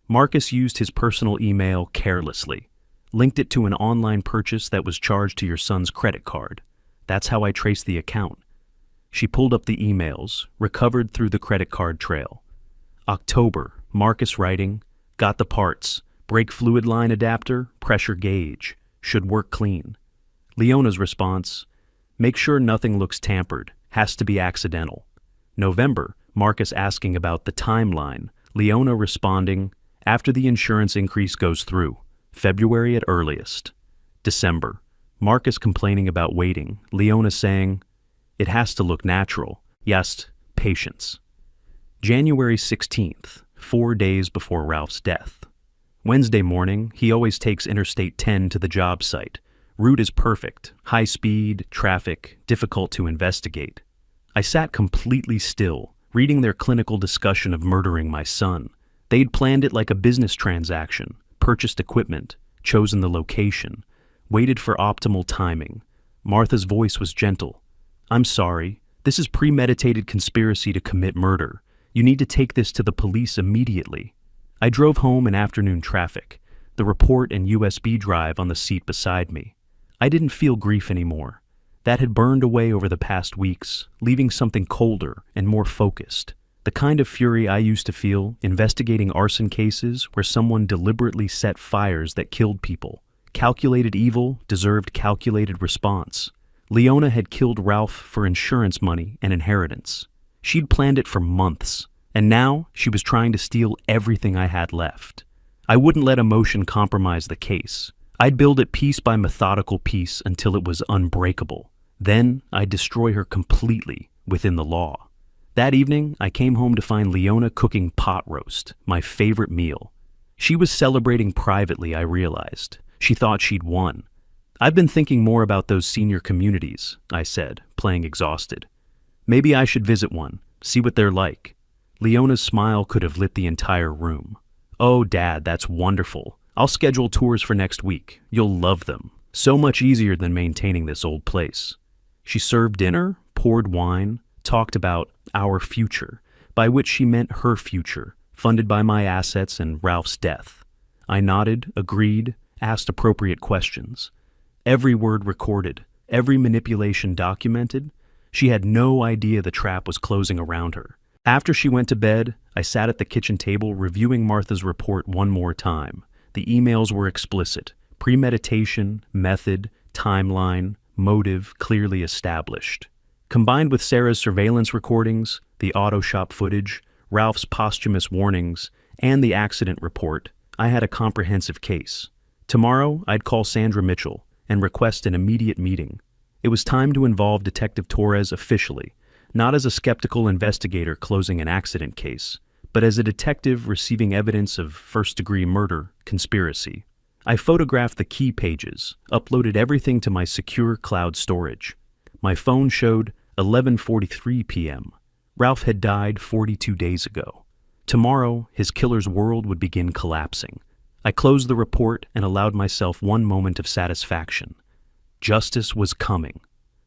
Marcus used his personal email carelessly, linked it to an online purchase that was charged to your son's credit card. That's how I traced the account. She pulled up the emails, recovered through the credit card trail. October, Marcus writing, got the parts, brake fluid line adapter, pressure gauge, should work clean. Leona's response, make sure nothing looks tampered, has to be accidental. November, Marcus asking about the timeline, Leona responding, after the insurance increase goes through, February at earliest. December, Marcus complaining about waiting, Leona saying, it has to look natural, yes, patience. January 16th, 4 days before Ralph's death. Wednesday morning, he always takes Interstate 10 to the job site. Route is perfect, high speed, traffic, difficult to investigate. I sat completely still, reading their clinical discussion of murdering my son. They'd planned it like a business transaction, purchased equipment, chosen the location, waited for optimal timing. Martha's voice was gentle. I'm sorry, this is premeditated conspiracy to commit murder. You need to take this to the police immediately. I drove home in afternoon traffic, the report and USB drive on the seat beside me. I didn't feel grief anymore. That had burned away over the past weeks, leaving something colder and more focused. The kind of fury I used to feel investigating arson cases where someone deliberately set fires that killed people. Calculated evil deserved calculated response. Leona had killed Ralph for insurance money and inheritance. She'd planned it for months, and now she was trying to steal everything I had left. I wouldn't let emotion compromise the case. I'd build it piece by methodical piece until it was unbreakable. Then I'd destroy her completely within the law. That evening, I came home to find Leona cooking pot roast, my favorite meal. She was celebrating privately, I realized. She thought she'd won. I've been thinking more about those senior communities, I said, playing exhausted. Maybe I should visit one, see what they're like. Leona's smile could have lit the entire room. Oh, Dad, that's wonderful. I'll schedule tours for next week. You'll love them. So much easier than maintaining this old place. She served dinner, poured wine, talked about our future, by which she meant her future, funded by my assets and Ralph's death. I nodded, agreed, asked appropriate questions. Every word recorded, every manipulation documented. She had no idea the trap was closing around her. After she went to bed, I sat at the kitchen table reviewing Martha's report one more time. The emails were explicit. Premeditation, method, timeline, motive clearly established. Combined with Sarah's surveillance recordings, the auto shop footage, Ralph's posthumous warnings, and the accident report, I had a comprehensive case. Tomorrow, I'd call Sandra Mitchell and request an immediate meeting. It was time to involve Detective Torres officially, not as a skeptical investigator closing an accident case, but as a detective receiving evidence of first-degree murder conspiracy. I photographed the key pages, uploaded everything to my secure cloud storage. My phone showed 11:43 p.m. Ralph had died 42 days ago. Tomorrow, his killer's world would begin collapsing. I closed the report and allowed myself one moment of satisfaction. Justice was coming.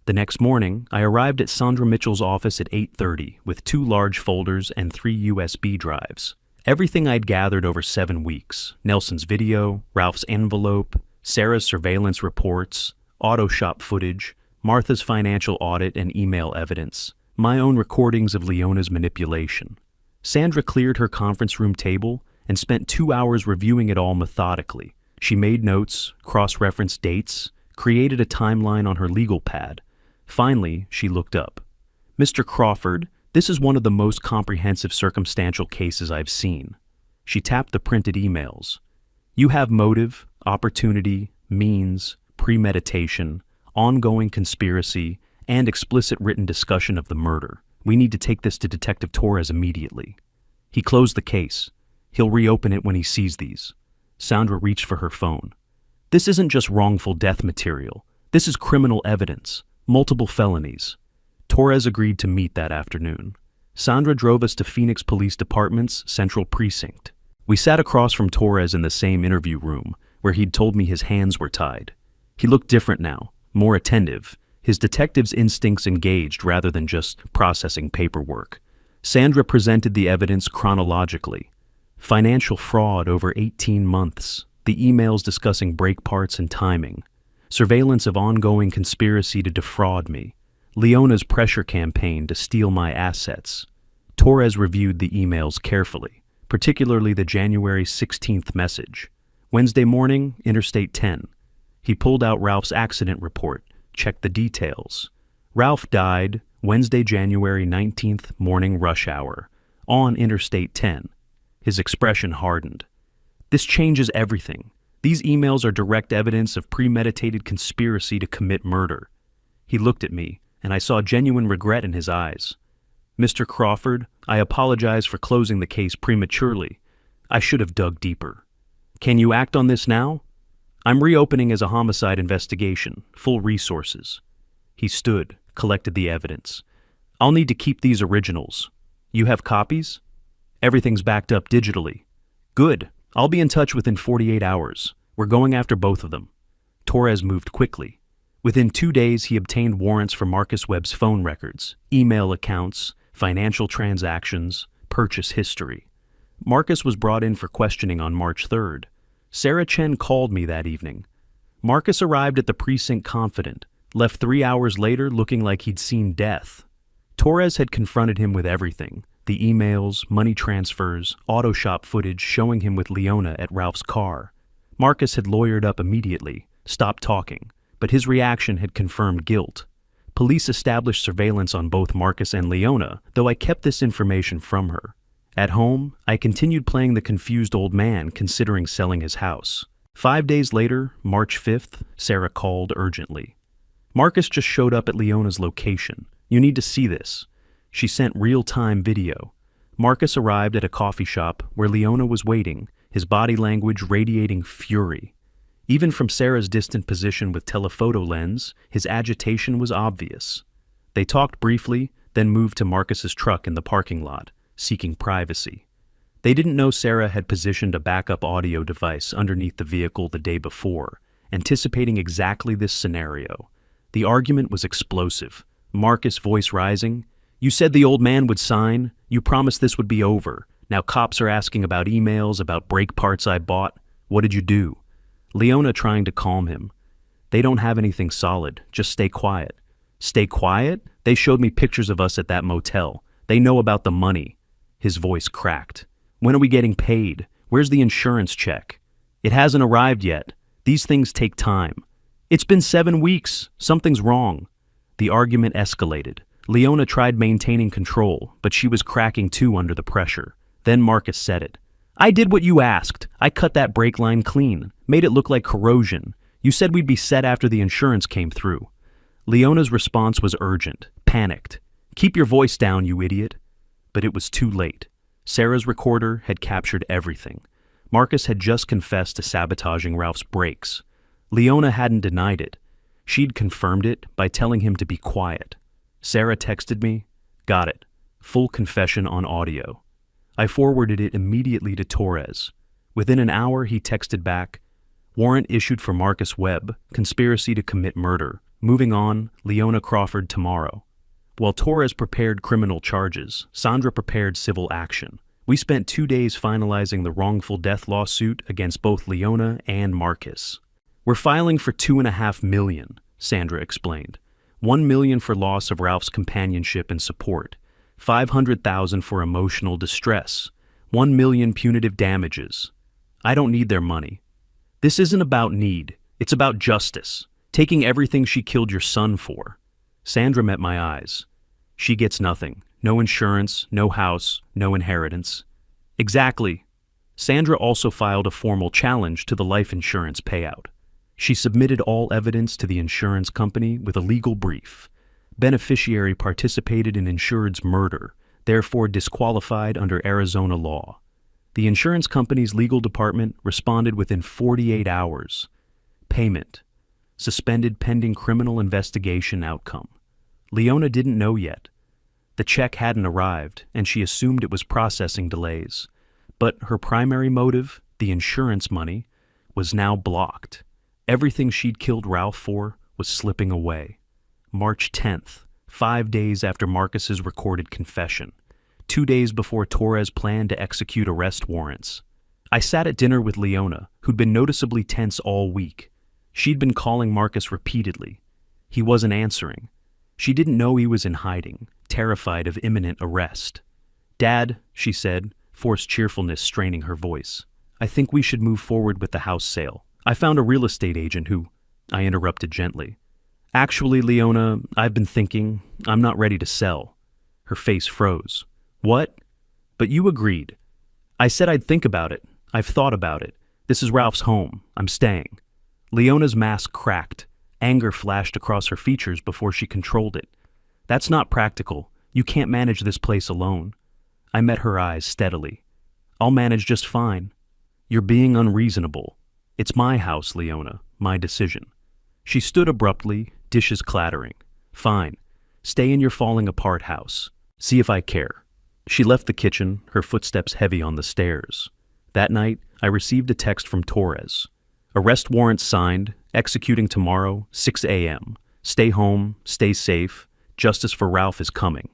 The next morning, I arrived at Sandra Mitchell's office at 8:30 with 2 large folders and 3 USB drives. Everything I'd gathered over 7 weeks, Nelson's video, Ralph's envelope, Sarah's surveillance reports, auto shop footage, Martha's financial audit and email evidence, my own recordings of Leona's manipulation. Sandra cleared her conference room table and spent 2 hours reviewing it all methodically. She made notes, cross-referenced dates, created a timeline on her legal pad. Finally, she looked up. "Mr. Crawford, this is one of the most comprehensive circumstantial cases I've seen." She tapped the printed emails. "You have motive, opportunity, means, premeditation, ongoing conspiracy, and explicit written discussion of the murder. We need to take this to Detective Torres immediately." He closed the case. He'll reopen it when he sees these. Sandra reached for her phone. "This isn't just wrongful death material. This is criminal evidence, multiple felonies." Torres agreed to meet that afternoon. Sandra drove us to Phoenix Police Department's Central Precinct. We sat across from Torres in the same interview room, where he'd told me his hands were tied. He looked different now, more attentive, his detective's instincts engaged rather than just processing paperwork. Sandra presented the evidence chronologically. Financial fraud over 18 months, the emails discussing break parts and timing, surveillance of ongoing conspiracy to defraud me, Leona's pressure campaign to steal my assets. Torres reviewed the emails carefully, particularly the January 16th message. Wednesday morning, Interstate 10. He pulled out Ralph's accident report, checked the details. Ralph died Wednesday, January 19th, morning rush hour, on Interstate 10. His expression hardened. "This changes everything. These emails are direct evidence of premeditated conspiracy to commit murder." He looked at me, and I saw genuine regret in his eyes. "Mr. Crawford, I apologize for closing the case prematurely. I should have dug deeper. Can you act on this now?" "I'm reopening as a homicide investigation, full resources." He stood, collected the evidence. "I'll need to keep these originals. You have copies?" "Everything's backed up digitally." "Good. I'll be in touch within 48 hours. We're going after both of them." Torres moved quickly. Within 2 days, he obtained warrants for Marcus Webb's phone records, email accounts, financial transactions, purchase history. Marcus was brought in for questioning on March 3rd. Sarah Chen called me that evening. Marcus arrived at the precinct confident, left 3 hours later looking like he'd seen death. Torres had confronted him with everything: the emails, money transfers, auto shop footage showing him with Leona at Ralph's car. Marcus had lawyered up immediately, stopped talking, but his reaction had confirmed guilt. Police established surveillance on both Marcus and Leona, though I kept this information from her. At home, I continued playing the confused old man considering selling his house. 5 days later, March 5th, Sarah called urgently. "Marcus just showed up at Leona's location. You need to see this." She sent real-time video. Marcus arrived at a coffee shop where Leona was waiting, his body language radiating fury. Even from Sarah's distant position with telephoto lens, his agitation was obvious. They talked briefly, then moved to Marcus's truck in the parking lot, seeking privacy. They didn't know Sarah had positioned a backup audio device underneath the vehicle the day before, anticipating exactly this scenario. The argument was explosive. Marcus' voice rising. "You said the old man would sign. You promised this would be over. Now cops are asking about emails, about brake parts I bought. What did you do?" Leona trying to calm him. "They don't have anything solid. Just stay quiet." "Stay quiet? They showed me pictures of us at that motel. They know about the money." His voice cracked. "When are we getting paid? Where's the insurance check?" "It hasn't arrived yet. These things take time." "It's been 7 weeks. Something's wrong." The argument escalated. Leona tried maintaining control, but she was cracking too under the pressure. Then Marcus said it. "I did what you asked. I cut that brake line clean, made it look like corrosion. You said we'd be set after the insurance came through." Leona's response was urgent, panicked. "Keep your voice down, you idiot." But it was too late. Sarah's recorder had captured everything. Marcus had just confessed to sabotaging Ralph's brakes. Leona hadn't denied it. She'd confirmed it by telling him to be quiet. Sarah texted me, "Got it. Full confession on audio." I forwarded it immediately to Torres. Within an hour, he texted back, "Warrant issued for Marcus Webb, conspiracy to commit murder. Moving on, Leona Crawford tomorrow." While Torres prepared criminal charges, Sandra prepared civil action. We spent 2 days finalizing the wrongful death lawsuit against both Leona and Marcus. We're filing for $2.5 million, Sandra explained. $1 million for loss of Ralph's companionship and support, $500,000 for emotional distress, $1 million punitive damages. I don't need their money. This isn't about need, it's about justice, taking everything she killed your son for. Sandra met my eyes. She gets nothing. No insurance, no house, no inheritance. Exactly. Sandra also filed a formal challenge to the life insurance payout. She submitted all evidence to the insurance company with a legal brief. Beneficiary participated in insured's murder, therefore disqualified under Arizona law. The insurance company's legal department responded within 48 hours. Payment. Suspended pending criminal investigation outcome. Leona didn't know yet. The check hadn't arrived, and she assumed it was processing delays. But her primary motive, the insurance money, was now blocked. Everything she'd killed Ralph for was slipping away. March 10th, 5 days after Marcus's recorded confession. 2 days before Torres planned to execute arrest warrants. I sat at dinner with Leona, who'd been noticeably tense all week. She'd been calling Marcus repeatedly. He wasn't answering. She didn't know he was in hiding, terrified of imminent arrest. "Dad," she said, forced cheerfulness straining her voice, "I think we should move forward with the house sale. I found a real estate agent who—" I interrupted gently. "Actually, Leona, I've been thinking. I'm not ready to sell." Her face froze. "What? But you agreed." "I said I'd think about it. I've thought about it. This is Ralph's home. I'm staying." Leona's mask cracked. Anger flashed across her features before she controlled it. "That's not practical. You can't manage this place alone." I met her eyes steadily. "I'll manage just fine." "You're being unreasonable. It's my house, Leona, my decision." She stood abruptly, dishes clattering. "Fine. Stay in your falling-apart house. See if I care." She left the kitchen, her footsteps heavy on the stairs. That night, I received a text from Torres. "Arrest warrant signed, executing tomorrow, 6 a.m. Stay home, stay safe. Justice for Ralph is coming."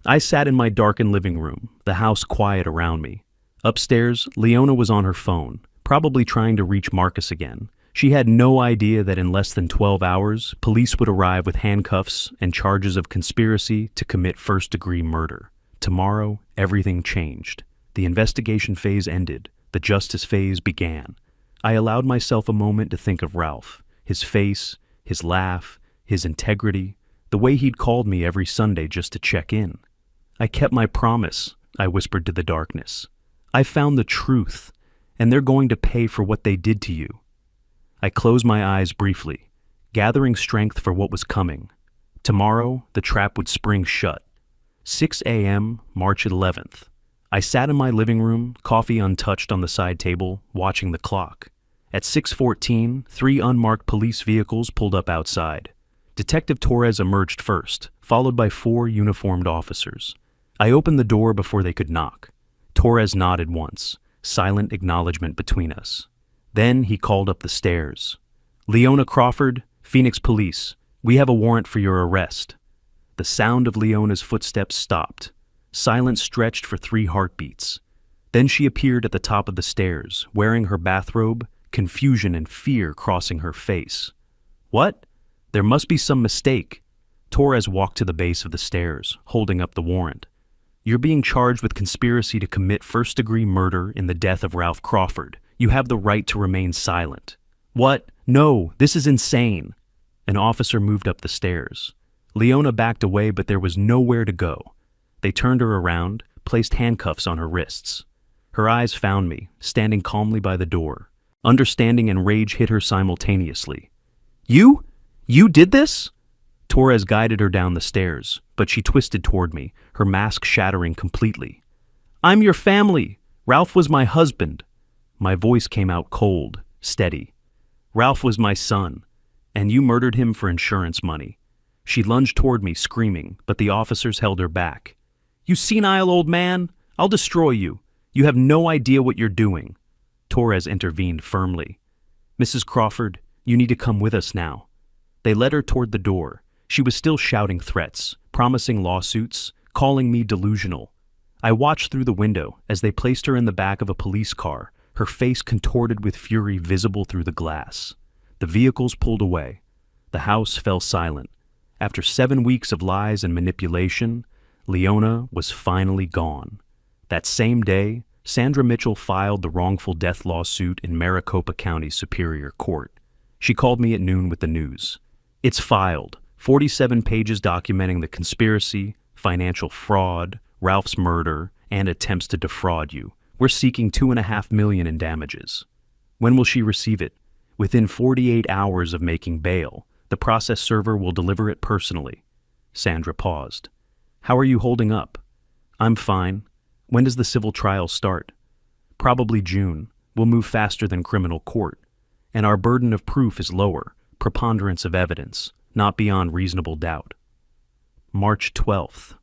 I sat in my darkened living room, the house quiet around me. Upstairs, Leona was on her phone, probably trying to reach Marcus again. She had no idea that in less than 12 hours, police would arrive with handcuffs and charges of conspiracy to commit first-degree murder. Tomorrow, everything changed. The investigation phase ended. The justice phase began. I allowed myself a moment to think of Ralph, his face, his laugh, his integrity, the way he'd called me every Sunday just to check in. "I kept my promise," I whispered to the darkness. "I found the truth, and they're going to pay for what they did to you." I closed my eyes briefly, gathering strength for what was coming. Tomorrow, the trap would spring shut. 6 a.m., March 11th. I sat in my living room, coffee untouched on the side table, watching the clock. At 6:14, 3 unmarked police vehicles pulled up outside. Detective Torres emerged first, followed by 4 uniformed officers. I opened the door before they could knock. Torres nodded once, silent acknowledgement between us. Then he called up the stairs. "Leona Crawford, Phoenix Police, we have a warrant for your arrest." The sound of Leona's footsteps stopped. Silence stretched for 3 heartbeats. Then she appeared at the top of the stairs, wearing her bathrobe, confusion and fear crossing her face. "What? There must be some mistake." Torres walked to the base of the stairs, holding up the warrant. "You're being charged with conspiracy to commit first-degree murder in the death of Ralph Crawford. You have the right to remain silent." "What? No, this is insane." An officer moved up the stairs. Leona backed away, but there was nowhere to go. They turned her around, placed handcuffs on her wrists. Her eyes found me, standing calmly by the door. Understanding and rage hit her simultaneously. You did this?" Torres guided her down the stairs, but she twisted toward me, her mask shattering completely. "I'm your family. Ralph was my husband." My voice came out cold, steady. "Ralph was my son, and you murdered him for insurance money." She lunged toward me, screaming, but the officers held her back. "You senile old man! I'll destroy you. You have no idea what you're doing." Torres intervened firmly. "Mrs. Crawford, you need to come with us now." They led her toward the door. She was still shouting threats, promising lawsuits, calling me delusional. I watched through the window as they placed her in the back of a police car, her face contorted with fury visible through the glass. The vehicles pulled away. The house fell silent. After 7 weeks of lies and manipulation, Leona was finally gone. That same day, Sandra Mitchell filed the wrongful death lawsuit in Maricopa County Superior Court. She called me at noon with the news. It's filed, 47 pages documenting the conspiracy, financial fraud, Ralph's murder, and attempts to defraud you. We're seeking $2.5 million in damages. When will she receive it? Within 48 hours of making bail. The process server will deliver it personally. Sandra paused. How are you holding up? I'm fine. When does the civil trial start? Probably June. We'll move faster than criminal court. And our burden of proof is lower, preponderance of evidence, not beyond reasonable doubt. March 12th.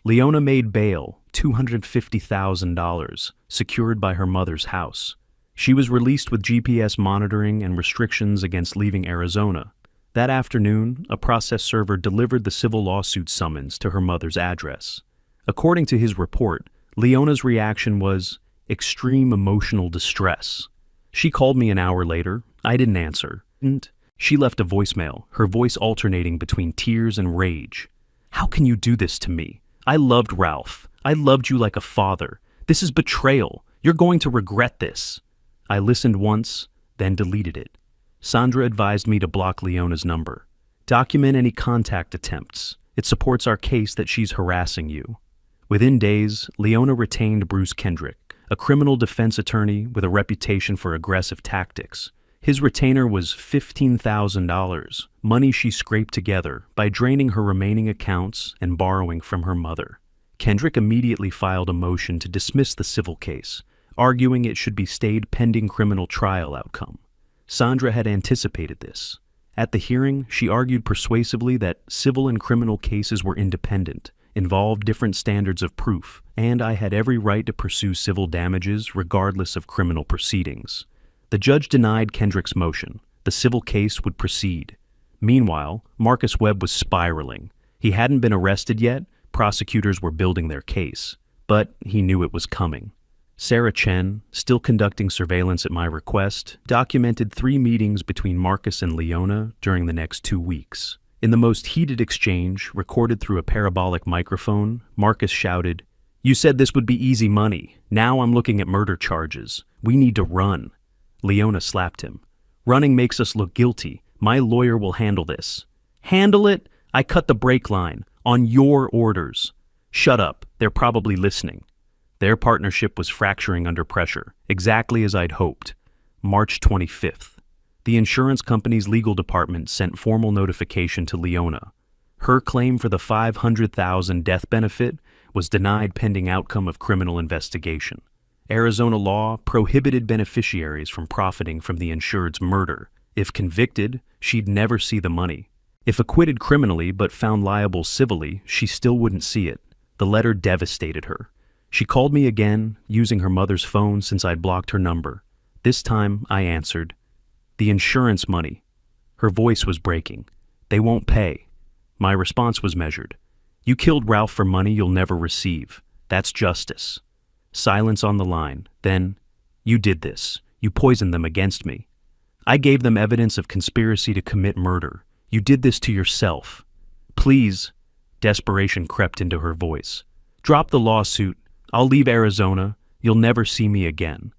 Leona made bail, $250,000, secured by her mother's house. She was released with GPS monitoring and restrictions against leaving Arizona. That afternoon, a process server delivered the civil lawsuit summons to her mother's address. According to his report, Leona's reaction was extreme emotional distress. She called me an hour later. I didn't answer. She left a voicemail, her voice alternating between tears and rage. How can you do this to me? I loved Ralph. I loved you like a father. This is betrayal. You're going to regret this. I listened once, then deleted it. Sandra advised me to block Leona's number. Document any contact attempts. It supports our case that she's harassing you. Within days, Leona retained Bruce Kendrick, a criminal defense attorney with a reputation for aggressive tactics. His retainer was $15,000, money she scraped together by draining her remaining accounts and borrowing from her mother. Kendrick immediately filed a motion to dismiss the civil case, arguing it should be stayed pending criminal trial outcome. Sandra had anticipated this. At the hearing, she argued persuasively that civil and criminal cases were independent, involved different standards of proof, and I had every right to pursue civil damages regardless of criminal proceedings. The judge denied Kendrick's motion. The civil case would proceed. Meanwhile, Marcus Webb was spiraling. He hadn't been arrested yet. Prosecutors were building their case, but he knew it was coming. Sarah Chen, still conducting surveillance at my request, documented 3 meetings between Marcus and Leona during the next 2 weeks. In the most heated exchange, recorded through a parabolic microphone, Marcus shouted, "You said this would be easy money. Now I'm looking at murder charges. We need to run." Leona slapped him. "Running makes us look guilty. My lawyer will handle this." "Handle it? I cut the brake line. On your orders." "Shut up. They're probably listening." Their partnership was fracturing under pressure, exactly as I'd hoped. March 25th. The insurance company's legal department sent formal notification to Leona. Her claim for the $500,000 death benefit was denied pending outcome of criminal investigation. Arizona law prohibited beneficiaries from profiting from the insured's murder. If convicted, she'd never see the money. If acquitted criminally but found liable civilly, she still wouldn't see it. The letter devastated her. She called me again, using her mother's phone since I'd blocked her number. This time, I answered. "The insurance money." Her voice was breaking. "They won't pay." My response was measured. "You killed Ralph for money you'll never receive. That's justice." Silence on the line. Then, "You did this. You poisoned them against me. I gave them evidence of conspiracy to commit murder. You did this to yourself. Please." Desperation crept into her voice. "Drop the lawsuit. I'll leave Arizona. You'll never see me again.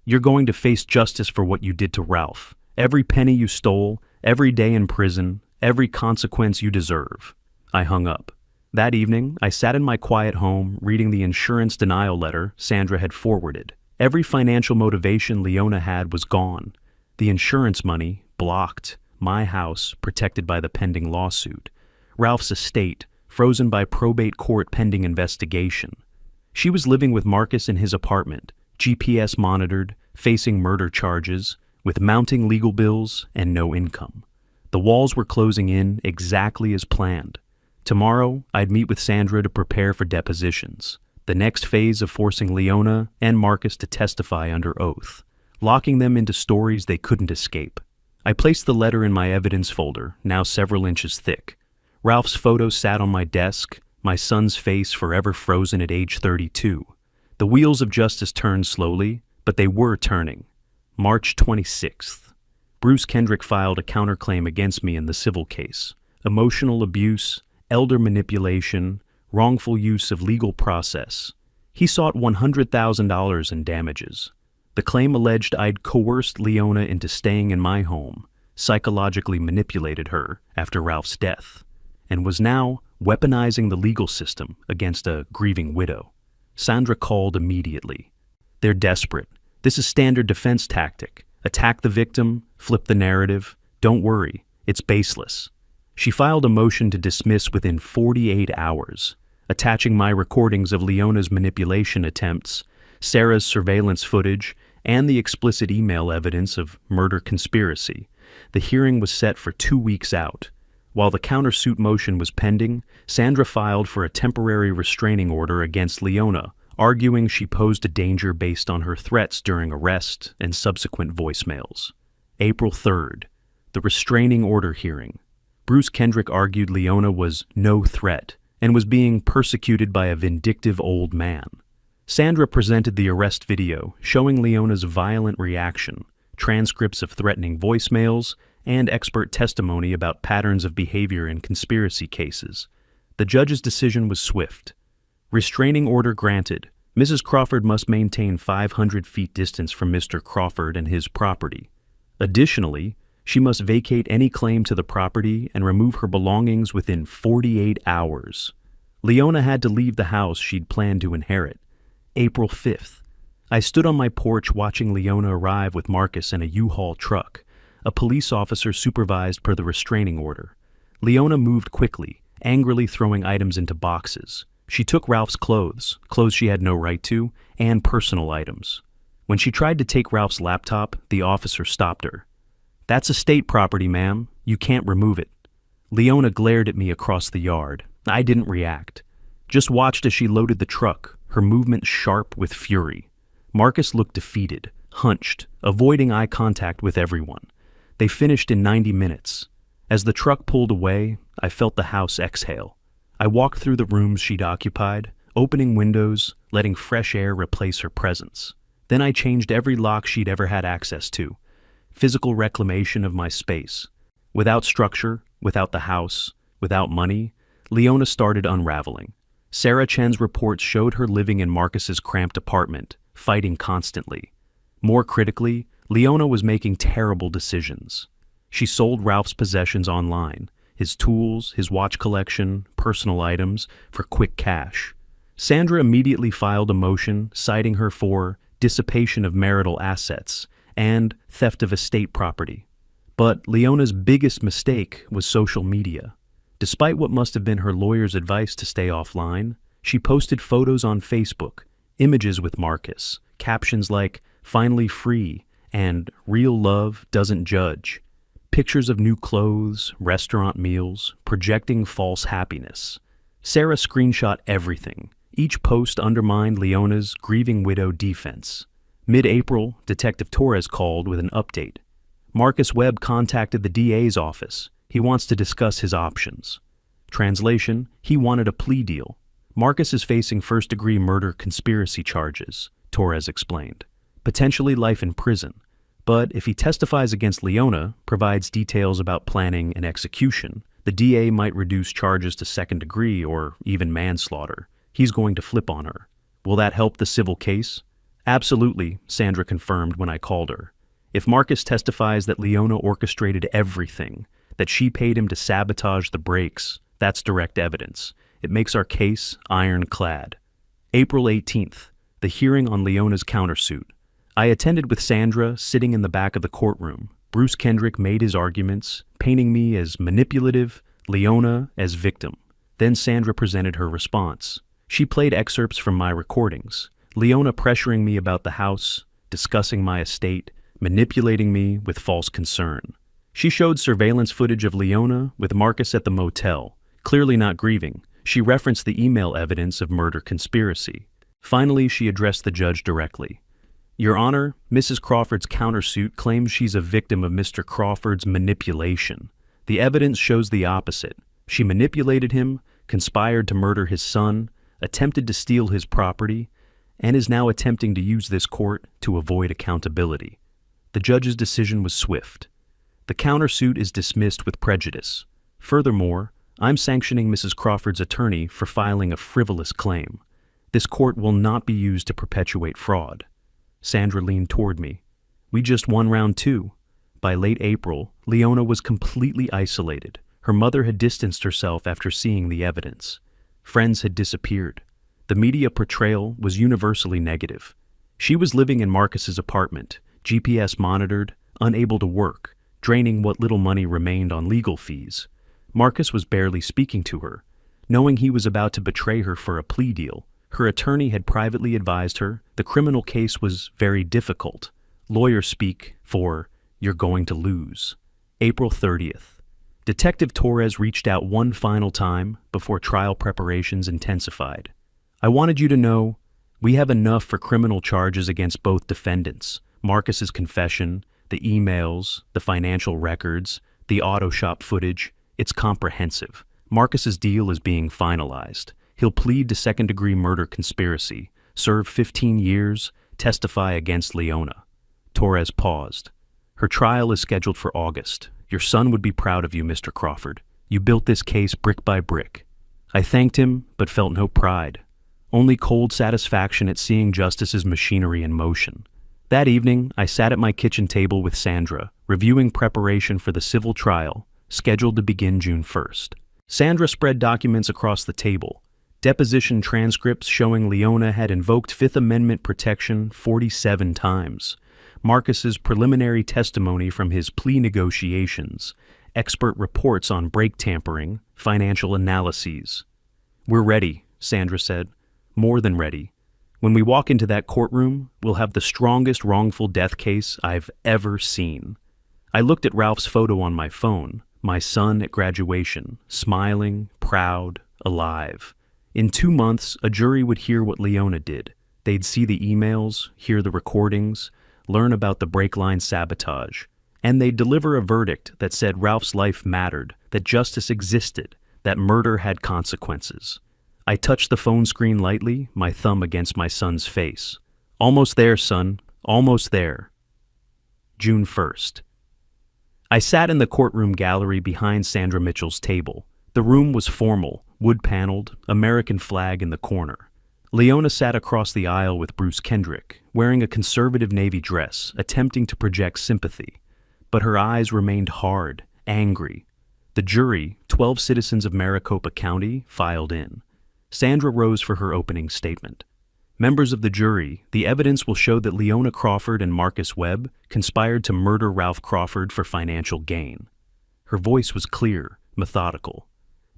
You're going to face justice for what you did to Ralph. Every penny you stole, every day in prison, every consequence you deserve." I hung up. That evening, I sat in my quiet home reading the insurance denial letter Sandra had forwarded. Every financial motivation Leona had was gone. The insurance money, blocked. My house, protected by the pending lawsuit. Ralph's estate, frozen by probate court pending investigation. She was living with Marcus in his apartment, GPS monitored, facing murder charges, with mounting legal bills and no income. The walls were closing in exactly as planned. Tomorrow, I'd meet with Sandra to prepare for depositions, the next phase of forcing Leona and Marcus to testify under oath, locking them into stories they couldn't escape. I placed the letter in my evidence folder, now several inches thick. Ralph's photo sat on my desk, my son's face forever frozen at age 32. The wheels of justice turned slowly, but they were turning. March 26th. Bruce Kendrick filed a counterclaim against me in the civil case. Emotional abuse, elder manipulation, wrongful use of legal process. He sought $100,000 in damages. The claim alleged I'd coerced Leona into staying in my home, psychologically manipulated her after Ralph's death, and was now weaponizing the legal system against a grieving widow. Sandra called immediately. They're desperate. This is standard defense tactic. Attack the victim, flip the narrative. Don't worry, it's baseless. She filed a motion to dismiss within 48 hours, attaching my recordings of Leona's manipulation attempts, Sarah's surveillance footage, and the explicit email evidence of murder conspiracy. The hearing was set for 2 weeks out. While the countersuit motion was pending, Sandra filed for a temporary restraining order against Leona, arguing she posed a danger based on her threats during arrest and subsequent voicemails. April 3rd, the restraining order hearing. Bruce Kendrick argued Leona was no threat and was being persecuted by a vindictive old man. Sandra presented the arrest video showing Leona's violent reaction, transcripts of threatening voicemails, and expert testimony about patterns of behavior in conspiracy cases. The judge's decision was swift. Restraining order granted. Mrs. Crawford must maintain 500 feet distance from Mr. Crawford and his property. Additionally, she must vacate any claim to the property and remove her belongings within 48 hours. Leona had to leave the house she'd planned to inherit. April 5th. I stood on my porch watching Leona arrive with Marcus in a U-Haul truck. A police officer supervised per the restraining order. Leona moved quickly, angrily throwing items into boxes. She took Ralph's clothes she had no right to, and personal items. When she tried to take Ralph's laptop, the officer stopped her. "That's estate property, ma'am. You can't remove it." Leona glared at me across the yard. I didn't react. Just watched as she loaded the truck, her movement sharp with fury. Marcus looked defeated, hunched, avoiding eye contact with everyone. They finished in 90 minutes. As the truck pulled away, I felt the house exhale. I walked through the rooms she'd occupied, opening windows, letting fresh air replace her presence. Then I changed every lock she'd ever had access to. Physical reclamation of my space. Without structure, without the house, without money, Leona started unraveling. Sarah Chen's reports showed her living in Marcus's cramped apartment, fighting constantly. More critically, Leona was making terrible decisions. She sold Ralph's possessions online, his tools, his watch collection, personal items, for quick cash. Sandra immediately filed a motion citing her for dissipation of marital assets and theft of estate property. But Leona's biggest mistake was social media. Despite what must have been her lawyer's advice to stay offline, she posted photos on Facebook, images with Marcus, captions like, "Finally free," and "Real love doesn't judge." Pictures of new clothes, restaurant meals, projecting false happiness. Sarah screenshot everything. Each post undermined Leona's grieving widow defense. Mid-April, Detective Torres called with an update. Marcus Webb contacted the DA's office. He wants to discuss his options. Translation, he wanted a plea deal. Marcus is facing first-degree murder conspiracy charges, Torres explained. Potentially life in prison. But if he testifies against Leona, provides details about planning and execution, the DA might reduce charges to second degree or even manslaughter. He's going to flip on her. Will that help the civil case? Absolutely, Sandra confirmed when I called her. If Marcus testifies that Leona orchestrated everything, that she paid him to sabotage the brakes, that's direct evidence. It makes our case ironclad. April 18th, the hearing on Leona's countersuit. I attended with Sandra sitting in the back of the courtroom. Bruce Kendrick made his arguments, painting me as manipulative, Leona as victim. Then Sandra presented her response. She played excerpts from my recordings, Leona pressuring me about the house, discussing my estate, manipulating me with false concern. She showed surveillance footage of Leona with Marcus at the motel, clearly not grieving. She referenced the email evidence of murder conspiracy. Finally, she addressed the judge directly. Your Honor, Mrs. Crawford's countersuit claims she's a victim of Mr. Crawford's manipulation. The evidence shows the opposite. She manipulated him, conspired to murder his son, attempted to steal his property, and is now attempting to use this court to avoid accountability. The judge's decision was swift. The countersuit is dismissed with prejudice. Furthermore, I'm sanctioning Mrs. Crawford's attorney for filing a frivolous claim. This court will not be used to perpetuate fraud. Sandra leaned toward me. We just won round 2. By late April, Leona was completely isolated. Her mother had distanced herself after seeing the evidence. Friends had disappeared. The media portrayal was universally negative. She was living in Marcus's apartment, GPS monitored, unable to work, draining what little money remained on legal fees. Marcus was barely speaking to her. Knowing he was about to betray her for a plea deal, her attorney had privately advised her the criminal case was very difficult. Lawyers speak for, "You're going to lose." April 30th. Detective Torres reached out one final time before trial preparations intensified. "I wanted you to know, we have enough for criminal charges against both defendants. Marcus's confession, the emails, the financial records, the auto shop footage. It's comprehensive. Marcus's deal is being finalized. He'll plead to second-degree murder conspiracy, serve 15 years, testify against Leona." Torres paused. "Her trial is scheduled for August. Your son would be proud of you, Mr. Crawford. You built this case brick by brick." I thanked him, but felt no pride. Only cold satisfaction at seeing justice's machinery in motion. That evening, I sat at my kitchen table with Sandra, reviewing preparation for the civil trial, scheduled to begin June 1st. Sandra spread documents across the table. Deposition transcripts showing Leona had invoked Fifth Amendment protection 47 times. Marcus's preliminary testimony from his plea negotiations. Expert reports on brake tampering, financial analyses. "We're ready," Sandra said. "More than ready. When we walk into that courtroom, we'll have the strongest wrongful death case I've ever seen." I looked at Ralph's photo on my phone. My son at graduation, smiling, proud, alive. In 2 months, a jury would hear what Leona did. They'd see the emails, hear the recordings, learn about the brake line sabotage. And they'd deliver a verdict that said Ralph's life mattered, that justice existed, that murder had consequences. I touched the phone screen lightly, my thumb against my son's face. "Almost there, son. Almost there." June 1st. I sat in the courtroom gallery behind Sandra Mitchell's table. The room was formal, wood-paneled, American flag in the corner. Leona sat across the aisle with Bruce Kendrick, wearing a conservative navy dress, attempting to project sympathy. But her eyes remained hard, angry. The jury, 12 citizens of Maricopa County, filed in. Sandra rose for her opening statement. "Members of the jury, the evidence will show that Leona Crawford and Marcus Webb conspired to murder Ralph Crawford for financial gain." Her voice was clear, methodical.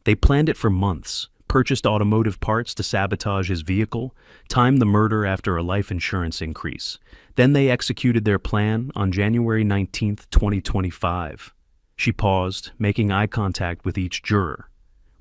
"They planned it for months, purchased automotive parts to sabotage his vehicle, timed the murder after a life insurance increase. Then they executed their plan on January 19th, 2025. She paused, making eye contact with each juror.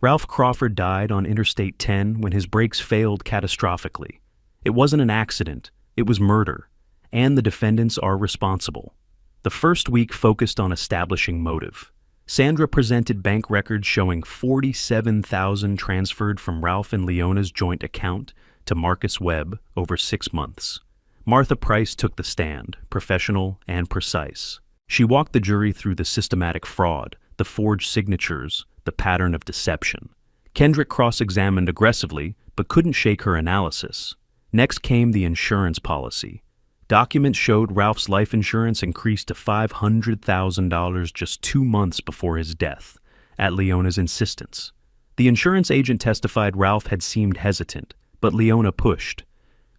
"Ralph Crawford died on Interstate 10 when his brakes failed catastrophically. It wasn't an accident, it was murder, and the defendants are responsible." The first week focused on establishing motive. Sandra presented bank records showing $47,000 transferred from Ralph and Leona's joint account to Marcus Webb over 6 months. Martha Price took the stand, professional and precise. She walked the jury through the systematic fraud, the forged signatures, the pattern of deception. Kendrick cross-examined aggressively, but couldn't shake her analysis. Next came the insurance policy. Documents showed Ralph's life insurance increased to $500,000 just 2 months before his death, at Leona's insistence. The insurance agent testified Ralph had seemed hesitant, but Leona pushed.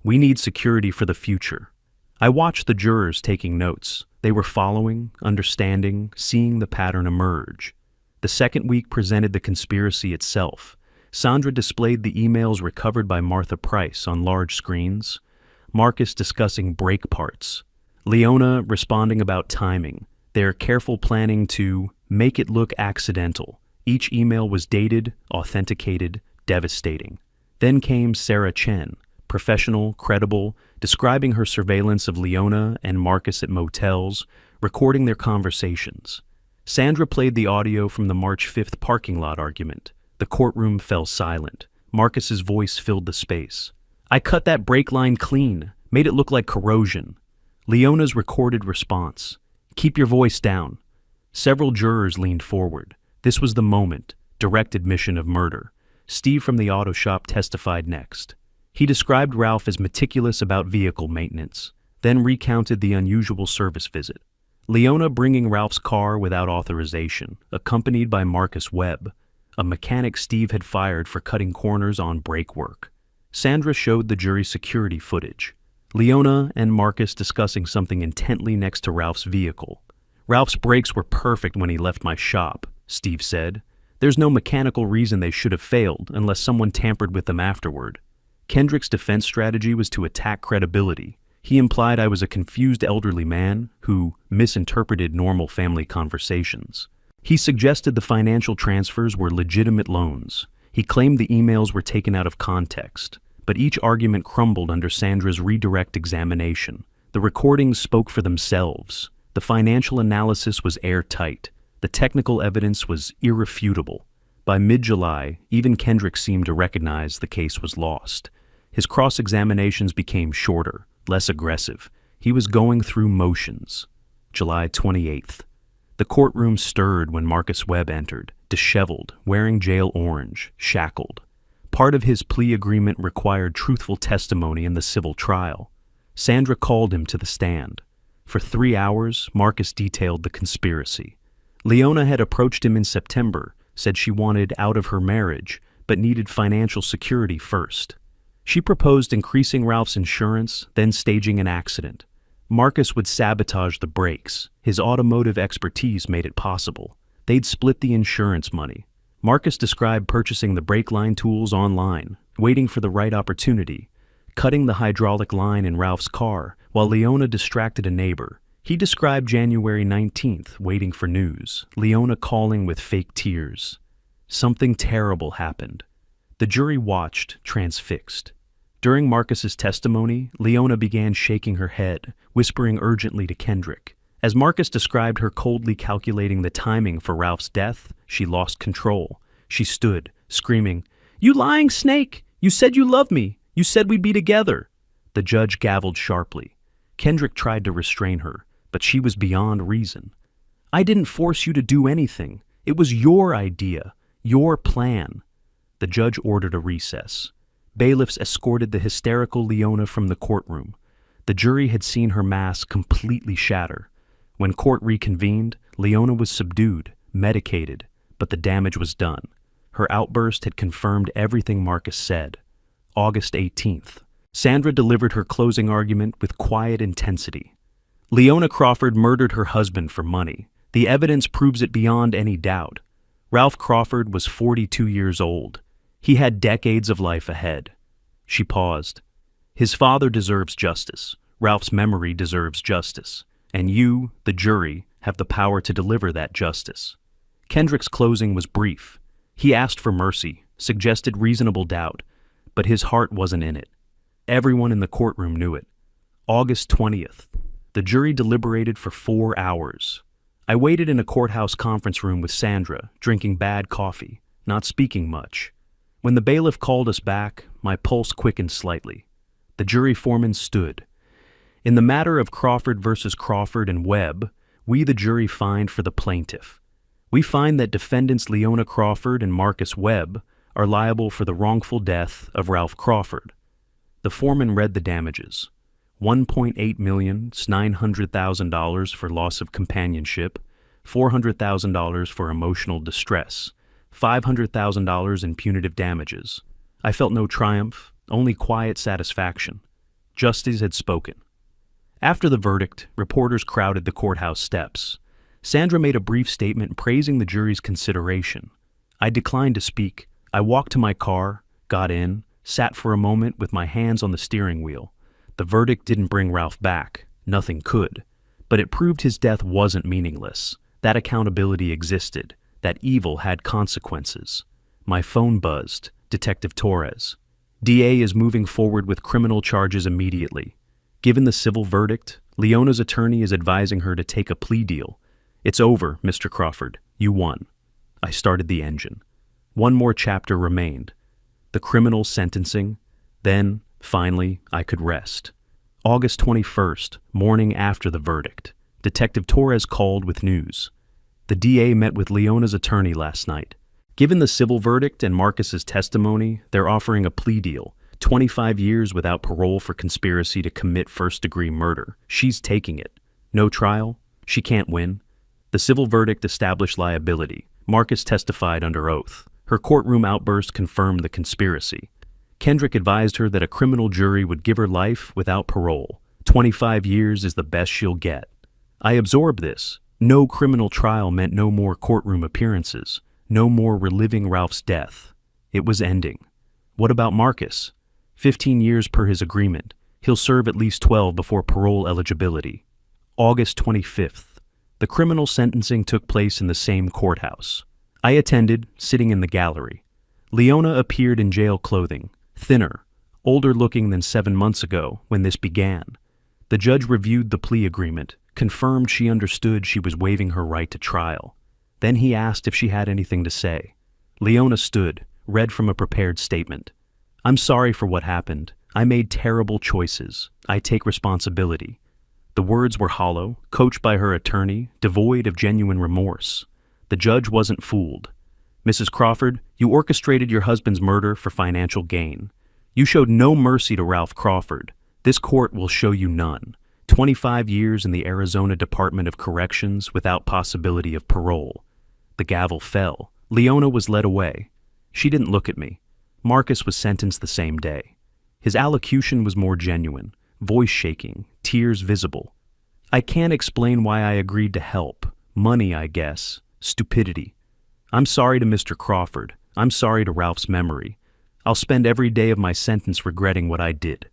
"We need security for the future." I watched the jurors taking notes. They were following, understanding, seeing the pattern emerge. The second week presented the conspiracy itself. Sandra displayed the emails recovered by Martha Price on large screens. Marcus discussing brake parts. Leona responding about timing, their careful planning to make it look accidental. Each email was dated, authenticated, devastating. Then came Sarah Chen, professional, credible, describing her surveillance of Leona and Marcus at motels, recording their conversations. Sandra played the audio from the March 5th parking lot argument. The courtroom fell silent. Marcus's voice filled the space. "I cut that brake line clean, made it look like corrosion." Leona's recorded response. "Keep your voice down." Several jurors leaned forward. This was the moment. Direct admission of murder. Steve from the auto shop testified next. He described Ralph as meticulous about vehicle maintenance, then recounted the unusual service visit. Leona bringing Ralph's car without authorization, accompanied by Marcus Webb, a mechanic Steve had fired for cutting corners on brake work. Sandra showed the jury security footage. Leona and Marcus discussing something intently next to Ralph's vehicle. Ralph's brakes were perfect when he left my shop, Steve said. There's no mechanical reason they should have failed unless someone tampered with them afterward. Kendrick's defense strategy was to attack credibility. He implied I was a confused elderly man who misinterpreted normal family conversations. He suggested the financial transfers were legitimate loans. He claimed the emails were taken out of context, but each argument crumbled under Sandra's redirect examination. The recordings spoke for themselves. The financial analysis was airtight. The technical evidence was irrefutable. By mid-July, even Kendrick seemed to recognize the case was lost. His cross-examinations became shorter, less aggressive. He was going through motions. July 28th. The courtroom stirred when Marcus Webb entered, disheveled, wearing jail orange, shackled. Part of his plea agreement required truthful testimony in the civil trial. Sandra called him to the stand. For 3 hours, Marcus detailed the conspiracy. Leona had approached him in September, said she wanted out of her marriage, but needed financial security first. She proposed increasing Ralph's insurance, then staging an accident. Marcus would sabotage the brakes. His automotive expertise made it possible. They'd split the insurance money. Marcus described purchasing the brake line tools online, waiting for the right opportunity, cutting the hydraulic line in Ralph's car while Leona distracted a neighbor. He described January 19th, waiting for news, Leona calling with fake tears. Something terrible happened. The jury watched, transfixed. During Marcus's testimony, Leona began shaking her head, whispering urgently to Kendrick. As Marcus described her coldly calculating the timing for Ralph's death, she lost control. She stood, screaming, "You lying snake! You said you loved me! You said we'd be together!" The judge gavelled sharply. Kendrick tried to restrain her, but she was beyond reason. "I didn't force you to do anything. It was your idea, your plan." The judge ordered a recess. Bailiffs escorted the hysterical Leona from the courtroom. The jury had seen her mask completely shatter. When court reconvened, Leona was subdued, medicated, but the damage was done. Her outburst had confirmed everything Marcus said. August 18th. Sandra delivered her closing argument with quiet intensity. Leona Crawford murdered her husband for money. The evidence proves it beyond any doubt. Ralph Crawford was 42 years old. He had decades of life ahead. She paused. His father deserves justice. Ralph's memory deserves justice. And you, the jury, have the power to deliver that justice. Kendrick's closing was brief. He asked for mercy, suggested reasonable doubt, but his heart wasn't in it. Everyone in the courtroom knew it. August 20th. The jury deliberated for 4 hours. I waited in a courthouse conference room with Sandra, drinking bad coffee, not speaking much. When the bailiff called us back, my pulse quickened slightly. The jury foreman stood. In the matter of Crawford versus Crawford and Webb, we the jury find for the plaintiff. We find that defendants Leona Crawford and Marcus Webb are liable for the wrongful death of Ralph Crawford. The foreman read the damages. $1.8,900,000 for loss of companionship, $400,000 for emotional distress, $500,000 in punitive damages. I felt no triumph, only quiet satisfaction. Justice had spoken. After the verdict, reporters crowded the courthouse steps. Sandra made a brief statement praising the jury's consideration. I declined to speak. I walked to my car, got in, sat for a moment with my hands on the steering wheel. The verdict didn't bring Ralph back. Nothing could. But it proved his death wasn't meaningless. That accountability existed. That evil had consequences. My phone buzzed. Detective Torres. DA is moving forward with criminal charges immediately. Given the civil verdict, Leona's attorney is advising her to take a plea deal. It's over, Mr. Crawford. You won. I started the engine. One more chapter remained. The criminal sentencing. Then, finally, I could rest. August 21st, morning after the verdict. Detective Torres called with news. The DA met with Leona's attorney last night. Given the civil verdict and Marcus's testimony, they're offering a plea deal, 25 years without parole for conspiracy to commit first-degree murder. She's taking it. No trial. She can't win. The civil verdict established liability. Marcus testified under oath. Her courtroom outburst confirmed the conspiracy. Kendrick advised her that a criminal jury would give her life without parole. 25 years is the best she'll get. I absorbed this. No criminal trial meant no more courtroom appearances, no more reliving Ralph's death. It was ending. What about Marcus? 15 years per his agreement. He'll serve at least 12 before parole eligibility. August 25th. The criminal sentencing took place in the same courthouse. I attended, sitting in the gallery. Leona appeared in jail clothing, thinner, older looking than 7 months ago when this began. The judge reviewed the plea agreement, confirmed she understood she was waiving her right to trial. Then he asked if she had anything to say. Leona stood, read from a prepared statement. "I'm sorry for what happened. I made terrible choices. I take responsibility." The words were hollow, coached by her attorney, devoid of genuine remorse. The judge wasn't fooled. "Mrs. Crawford, you orchestrated your husband's murder for financial gain. You showed no mercy to Ralph Crawford. This court will show you none. 25 years in the Arizona Department of Corrections without possibility of parole." The gavel fell. Leona was led away. She didn't look at me. Marcus was sentenced the same day. His allocution was more genuine, voice shaking, tears visible. I can't explain why I agreed to help. Money, I guess. Stupidity. "I'm sorry to Mr. Crawford. I'm sorry to Ralph's memory. I'll spend every day of my sentence regretting what I did."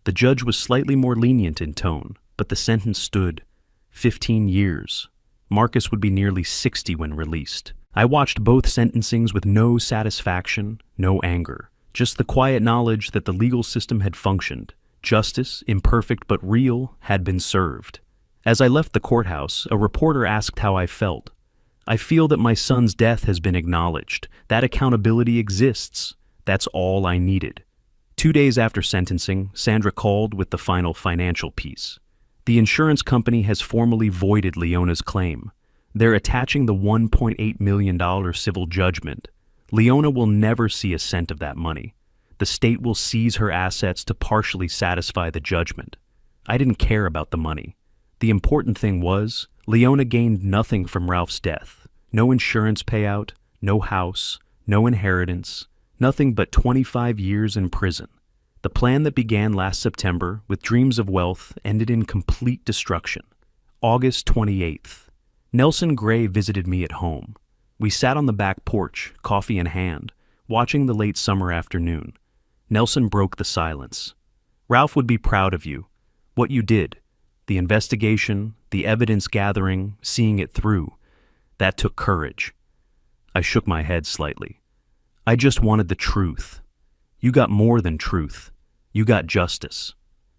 The judge was slightly more lenient in tone, but the sentence stood. 15 years. Marcus would be nearly 60 when released. I watched both sentencings with no satisfaction, no anger, just the quiet knowledge that the legal system had functioned. Justice, imperfect but real, had been served. As I left the courthouse, a reporter asked how I felt. "I feel that my son's death has been acknowledged. That accountability exists. That's all I needed." 2 days after sentencing, Sandra called with the final financial piece. The insurance company has formally voided Leona's claim. They're attaching the $1.8 million civil judgment. Leona will never see a cent of that money. The state will seize her assets to partially satisfy the judgment. I didn't care about the money. The important thing was, Leona gained nothing from Ralph's death. No insurance payout, no house, no inheritance, nothing but 25 years in prison. The plan that began last September with dreams of wealth ended in complete destruction. August 28th. Nelson Gray visited me at home. We sat on the back porch, coffee in hand, watching the late summer afternoon. Nelson broke the silence. "Ralph would be proud of you. What you did. The investigation, the evidence gathering, seeing it through. That took courage." I shook my head slightly. "I just wanted the truth." "You got more than truth. You got justice."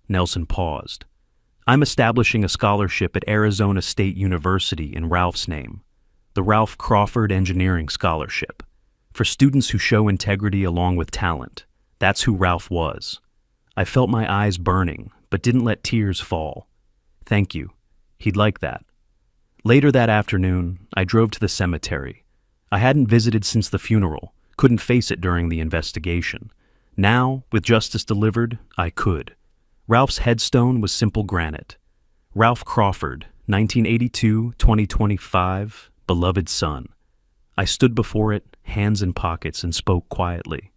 Nelson paused. "I'm establishing a scholarship at Arizona State University in Ralph's name, the Ralph Crawford Engineering Scholarship, for students who show integrity along with talent. That's who Ralph was." I felt my eyes burning, but didn't let tears fall. "Thank you." He'd like that. Later that afternoon, I drove to the cemetery. I hadn't visited since the funeral, couldn't face it during the investigation. Now, with justice delivered, I could. Ralph's headstone was simple granite. Ralph Crawford, 1982-2025, beloved son. I stood before it, hands in pockets, and spoke quietly.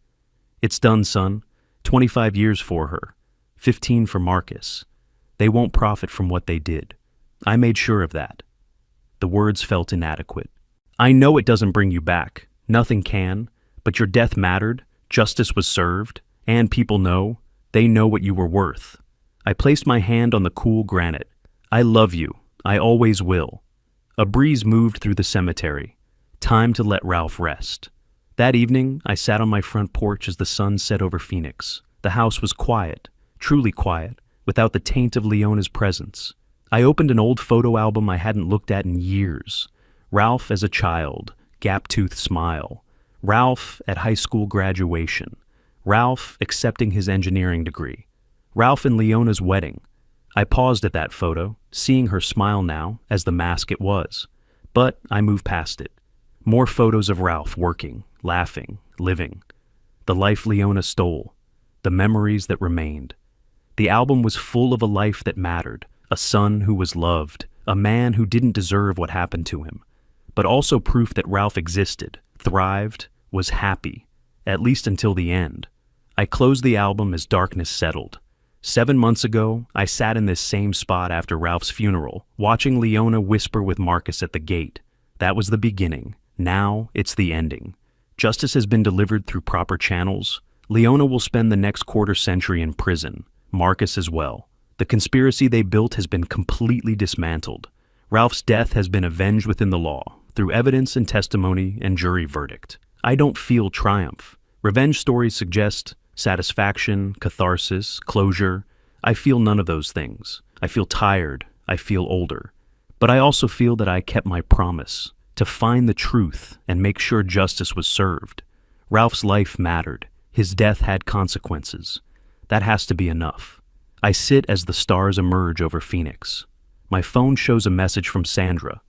"It's done, son. 25 years for her. 15 for Marcus. They won't profit from what they did. I made sure of that." The words felt inadequate. "I know it doesn't bring you back. Nothing can. But your death mattered. Justice was served, and people know. They know what you were worth." I placed my hand on the cool granite. "I love you. I always will." A breeze moved through the cemetery. Time to let Ralph rest. That evening, I sat on my front porch as the sun set over Phoenix. The house was quiet, truly quiet, without the taint of Leona's presence. I opened an old photo album I hadn't looked at in years. Ralph as a child, gap-toothed smile. Ralph at high school graduation. Ralph accepting his engineering degree. Ralph and Leona's wedding. I paused at that photo, seeing her smile now as the mask it was. But I move past it. More photos of Ralph working, laughing, living. The life Leona stole. The memories that remained. The album was full of a life that mattered, a son who was loved, a man who didn't deserve what happened to him, but also proof that Ralph existed, thrived, was happy, at least until the end. I closed the album as darkness settled. 7 months ago, I sat in this same spot after Ralph's funeral, watching Leona whisper with Marcus at the gate. That was the beginning. Now it's the ending. Justice has been delivered through proper channels. Leona will spend the next quarter century in prison. Marcus as well. The conspiracy they built has been completely dismantled. Ralph's death has been avenged within the law, through evidence and testimony and jury verdict. I don't feel triumph. Revenge stories suggest satisfaction, catharsis, closure. I feel none of those things. I feel tired. I feel older. But I also feel that I kept my promise to find the truth and make sure justice was served. Ralph's life mattered. His death had consequences. That has to be enough. I sit as the stars emerge over Phoenix. My phone shows a message from Sandra.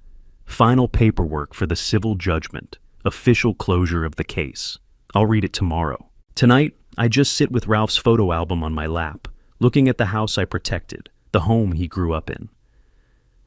Final paperwork for the civil judgment. Official closure of the case. I'll read it tomorrow. Tonight, I just sit with Ralph's photo album on my lap, looking at the house I protected, the home he grew up in.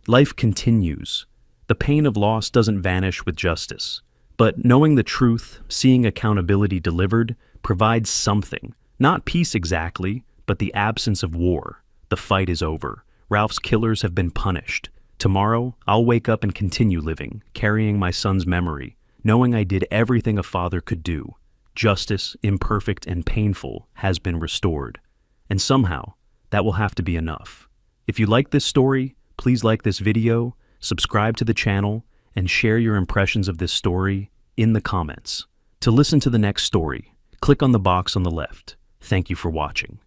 Life continues. The pain of loss doesn't vanish with justice. But knowing the truth, seeing accountability delivered, provides something. Not peace exactly, but the absence of war. The fight is over. Ralph's killers have been punished. Tomorrow, I'll wake up and continue living, carrying my son's memory, knowing I did everything a father could do. Justice, imperfect and painful, has been restored. And somehow, that will have to be enough. If you like this story, please like this video, subscribe to the channel, and share your impressions of this story in the comments. To listen to the next story, click on the box on the left. Thank you for watching.